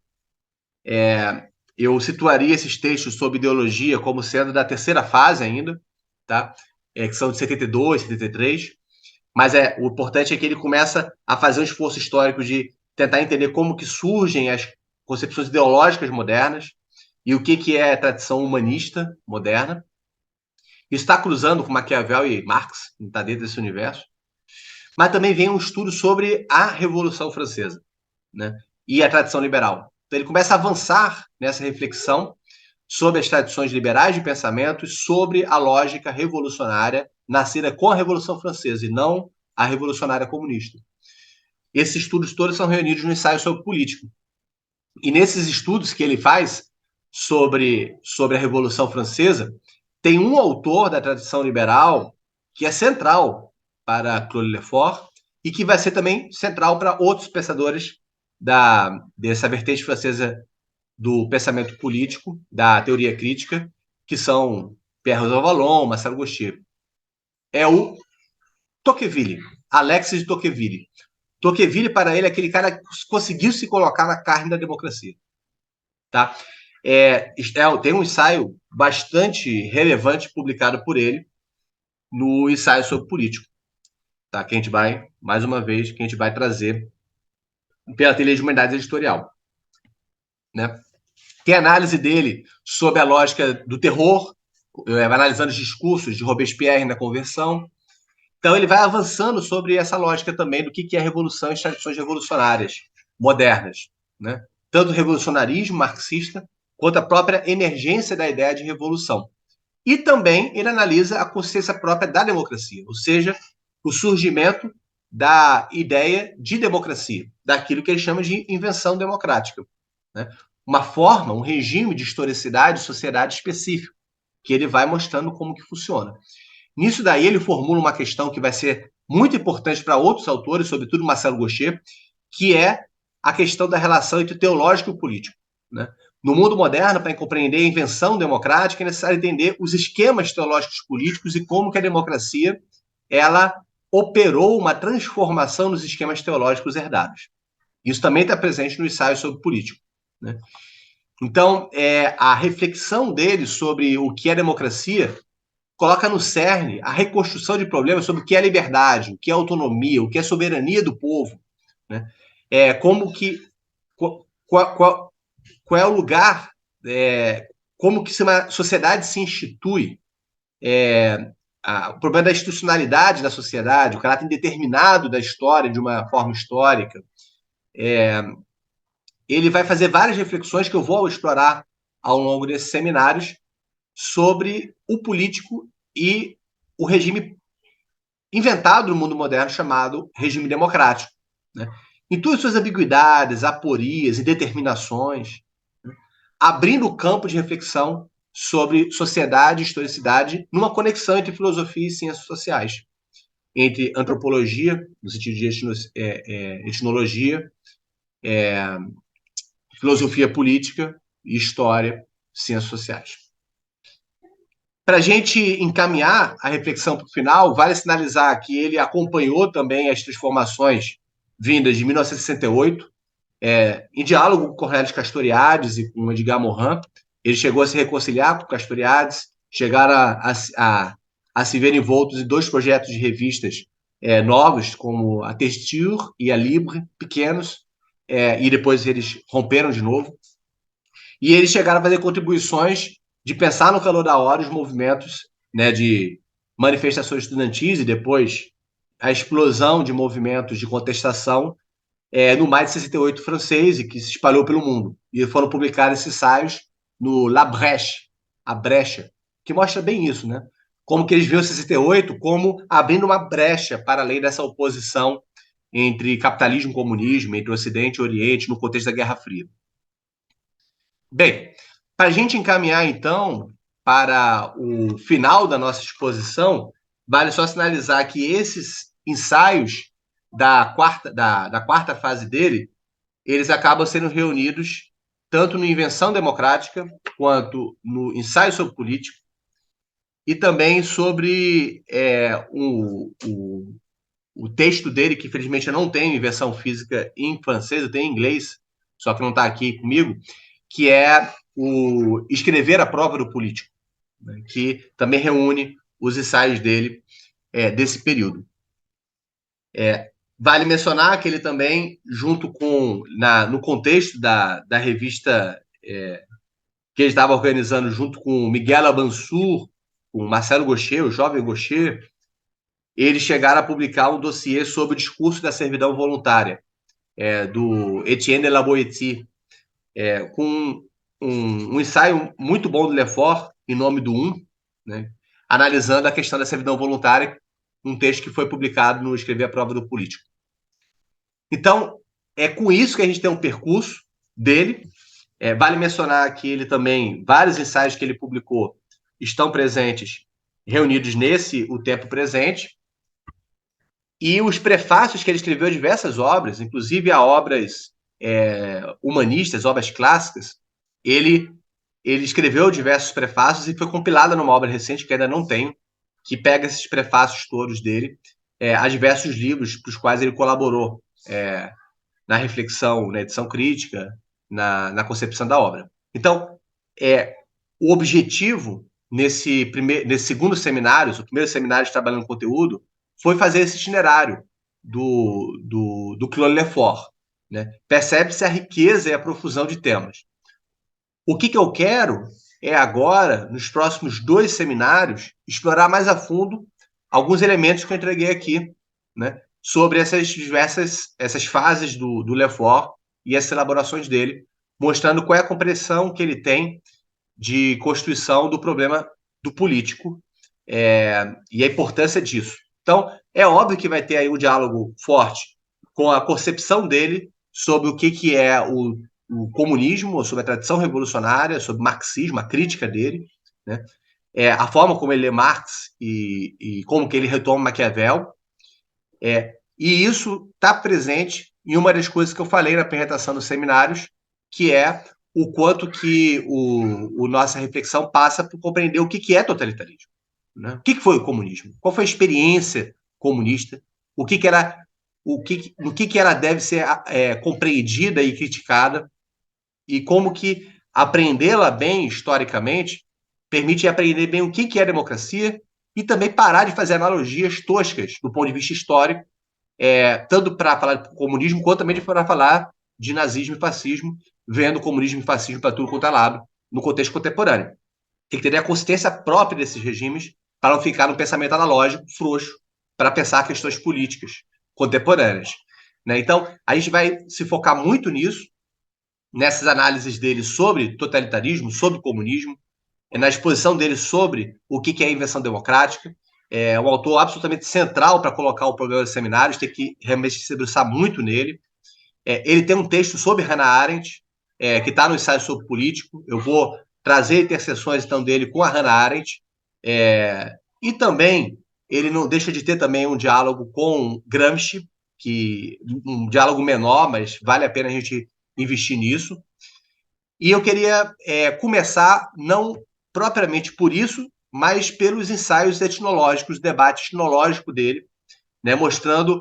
Eu situaria esses textos sobre ideologia como sendo da terceira fase ainda, tá? Que são de 72, 73, mas o importante é que ele começa a fazer um esforço histórico de tentar entender como que surgem as concepções ideológicas modernas e o que é a tradição humanista moderna. Isso está cruzando com Maquiavel e Marx, não está dentro desse universo. Mas também vem um estudo sobre a Revolução Francesa, né? E a tradição liberal. Então ele começa a avançar nessa reflexão sobre as tradições liberais de pensamento e sobre a lógica revolucionária nascida com a Revolução Francesa e não a revolucionária comunista. Esses estudos todos são reunidos no ensaio sobre político. E nesses estudos que ele faz sobre a Revolução Francesa, tem um autor da tradição liberal que é central para Claude Lefort e que vai ser também central para outros pensadores dessa vertente francesa do pensamento político, da teoria crítica, que são Pierre Vallon, Marcel Gaucher. É o Tocqueville, Alexis de Tocqueville. Tocqueville, para ele, é aquele cara que conseguiu se colocar na carne da democracia. Tá? Tem um ensaio bastante relevante publicado por ele no ensaio sobre político, tá? Que a gente vai, mais uma vez, que a gente vai trazer pela Ateliê de Humanidades Editorial. Né? Tem análise dele sobre a lógica do terror, analisando os discursos de Robespierre na Conversão. Então, ele vai avançando sobre essa lógica também do que é a revolução e as tradições revolucionárias modernas. Né? Tanto o revolucionarismo marxista, quanto a própria emergência da ideia de revolução. E também ele analisa a consciência própria da democracia, ou seja, o surgimento da ideia de democracia, daquilo que ele chama de invenção democrática. Né? Uma forma, um regime de historicidade, sociedade específico, que ele vai mostrando como que funciona. Nisso daí ele formula uma questão que vai ser muito importante para outros autores, sobretudo Marcel Gaucher, que é a questão da relação entre o teológico e o político. Né? No mundo moderno, para compreender a invenção democrática, é necessário entender os esquemas teológicos políticos e como que a democracia ela operou uma transformação nos esquemas teológicos herdados. Isso também está presente no ensaio sobre político. Né? Então, a reflexão dele sobre o que é democracia coloca no cerne a reconstrução de problemas sobre o que é liberdade, o que é autonomia, o que é soberania do povo. Né? Como que... Qual é o lugar, como que uma sociedade se institui, o problema da institucionalidade da sociedade, o caráter indeterminado da história de uma forma histórica. Ele vai fazer várias reflexões que eu vou explorar ao longo desses seminários sobre o político e o regime inventado no mundo moderno chamado regime democrático. Né? Em todas as suas ambiguidades, aporias, indeterminações, abrindo o campo de reflexão sobre sociedade e historicidade numa conexão entre filosofia e ciências sociais, entre antropologia, no sentido de etnologia, filosofia política, história, ciências sociais. Para a gente encaminhar a reflexão para o final, vale sinalizar que ele acompanhou também as transformações vindas de 1968, em diálogo com Cornélio Castoriadis e com Edgar Morin. Ele chegou a se reconciliar com Castoriadis, chegaram a se ver envoltos em dois projetos de revistas novos, como a Texture e a Libre, pequenos, e depois eles romperam de novo. E eles chegaram a fazer contribuições de pensar no calor da hora os movimentos, né, de manifestações estudantis e depois a explosão de movimentos de contestação no Maio de 68 francês, e que se espalhou pelo mundo. E foram publicados esses ensaios no La Brèche, a brecha, que mostra bem isso, né? Como que eles viam 68 como abrindo uma brecha para além dessa oposição entre capitalismo e comunismo, entre Ocidente e Oriente, no contexto da Guerra Fria. Bem, para a gente encaminhar, então, para o final da nossa exposição, vale só sinalizar que esses ensaios da quarta fase dele, eles acabam sendo reunidos tanto no Invenção Democrática, quanto no Ensaio sobre Política, e também sobre o texto dele, que infelizmente eu não tenho em versão física em francês, eu tenho em inglês, só que não está aqui comigo, que é o Escrever a Prova do Político, né, que também reúne os ensaios dele desse período. Vale mencionar que ele também, junto com, no contexto da revista que ele estava organizando junto com Miguel Abansur, com Marcelo Gaucher, o jovem Gaucher, eles chegaram a publicar um dossiê sobre o discurso da servidão voluntária, do Etienne de la Boétie, com um ensaio muito bom do Lefort, em nome do né, analisando a questão da servidão voluntária, um texto que foi publicado no Escrever a Prova do Político. Então, é com isso que a gente tem um percurso dele. Vale mencionar que ele também, vários ensaios que ele publicou estão presentes, reunidos nesse O Tempo Presente, e os prefácios que ele escreveu a diversas obras, inclusive a obras humanistas, obras clássicas, ele escreveu diversos prefácios e foi compilada numa obra recente que ainda não tenho, que pega esses prefácios todos dele a diversos livros para os quais ele colaborou na reflexão, na edição crítica, na concepção da obra. Então, o objetivo nesse segundo seminário, o primeiro seminário de trabalhando conteúdo, foi fazer esse itinerário do Claude Lefort. Né? Percebe-se a riqueza e a profusão de temas. O que eu quero é agora, nos próximos 2 seminários, explorar mais a fundo alguns elementos que eu entreguei aqui, né, sobre essas fases do Lefort e as elaborações dele, mostrando qual é a compreensão que ele tem de constituição do problema do político e a importância disso. Então, é óbvio que vai ter aí um diálogo forte com a concepção dele sobre o que é o comunismo, sobre a tradição revolucionária, sobre o marxismo, a crítica dele, né? A forma como ele lê Marx e como que ele retoma Maquiavel. E isso está presente em uma das coisas que eu falei na apresentação dos seminários, que é o quanto que nossa reflexão passa por compreender o que é totalitarismo. Né? O que foi o comunismo? Qual foi a experiência comunista? O que ela deve ser compreendida e criticada? E como que aprendê-la bem historicamente permite aprender bem o que é democracia e também parar de fazer analogias toscas do ponto de vista histórico, tanto para falar de comunismo quanto também para falar de nazismo e fascismo, vendo comunismo e fascismo para tudo quanto é lado no contexto contemporâneo. Tem que ter a consciência própria desses regimes para não ficar no pensamento analógico, frouxo, para pensar questões políticas contemporâneas. Né? Então, a gente vai se focar muito nisso, nessas análises dele sobre totalitarismo, sobre comunismo, na exposição dele sobre o que é a invenção democrática. É um autor absolutamente central para colocar o programa de seminários, tem que realmente se debruçar muito nele. Ele tem um texto sobre Hannah Arendt, que está no ensaio sobre político. Eu vou trazer interseções então dele com a Hannah Arendt. E também ele não deixa de ter também um diálogo com Gramsci, que um diálogo menor, mas vale a pena a gente investir nisso. E eu queria começar, não propriamente por isso, mas pelos ensaios etnológicos, o debate etnológico dele, né, mostrando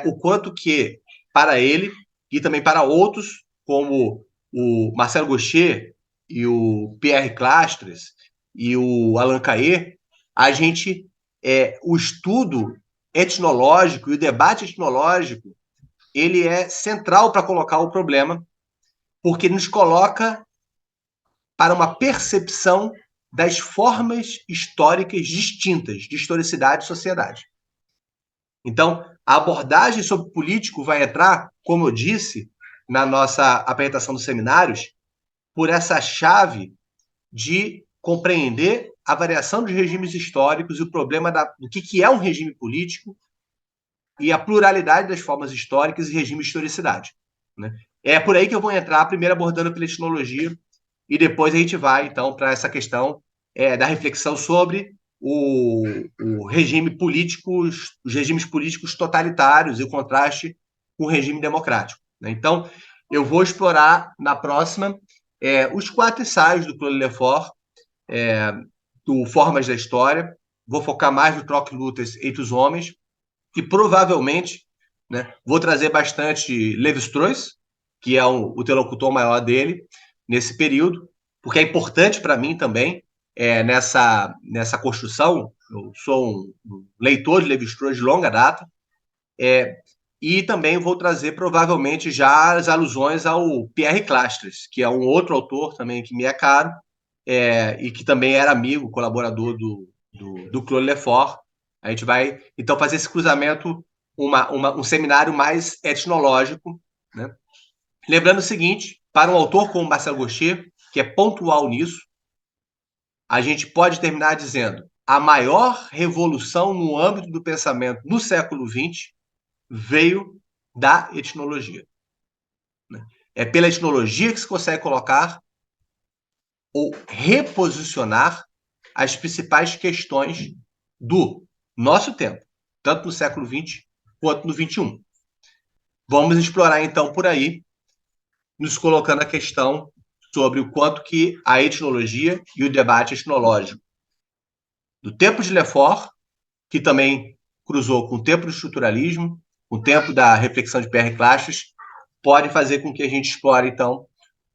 o quanto que, para ele, e também para outros, como o Marcel Gaucher e o Pierre Clastres e o Alain Caillé, a gente, o estudo etnológico e o debate etnológico, ele é central para colocar o problema, porque nos coloca para uma percepção das formas históricas distintas de historicidade e sociedade. Então, a abordagem sobre o político vai entrar, como eu disse, na nossa apresentação dos seminários, por essa chave de compreender a variação dos regimes históricos e o problema do que é um regime político e a pluralidade das formas históricas e regime de historicidade. Né? É por aí que eu vou entrar, primeiro abordando pela etnologia, e depois a gente vai, então, para essa questão da reflexão sobre o regime político, os regimes políticos totalitários e o contraste com o regime democrático. Né? Então, eu vou explorar na próxima os 4 ensaios do Claude Lefort, do Formas da História. Vou focar mais no troque-lutas entre os homens e provavelmente, né, vou trazer bastante Levi-Strauss, que é o interlocutor maior dele nesse período, porque é importante para mim também nessa construção. Eu sou um leitor de Levi-Strauss de longa data, e também vou trazer provavelmente já as alusões ao Pierre Clastres, que é um outro autor também que me é caro, e que também era amigo, colaborador do Claude Lefort. A gente vai, então, fazer esse cruzamento, um seminário mais etnológico. Né? Lembrando o seguinte, para um autor como Marcel Gaucher, que é pontual nisso, a gente pode terminar dizendo a maior revolução no âmbito do pensamento no século XX veio da etnologia. É pela etnologia que se consegue colocar ou reposicionar as principais questões do nosso tempo, tanto no século XX quanto no XXI. Vamos explorar, então, por aí, nos colocando a questão sobre o quanto que a etnologia e o debate etnológico do tempo de Lefort, que também cruzou com o tempo do estruturalismo, com o tempo da reflexão de Pierre Clastres, pode fazer com que a gente explore, então,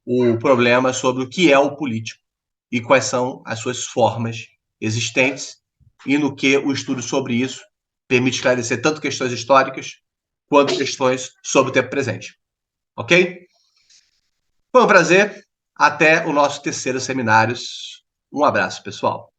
o problema sobre o que é o político e quais são as suas formas existentes e no que o estudo sobre isso permite esclarecer tanto questões históricas quanto questões sobre o tempo presente. Ok? Foi um prazer. Até o nosso terceiro seminário. Um abraço, pessoal.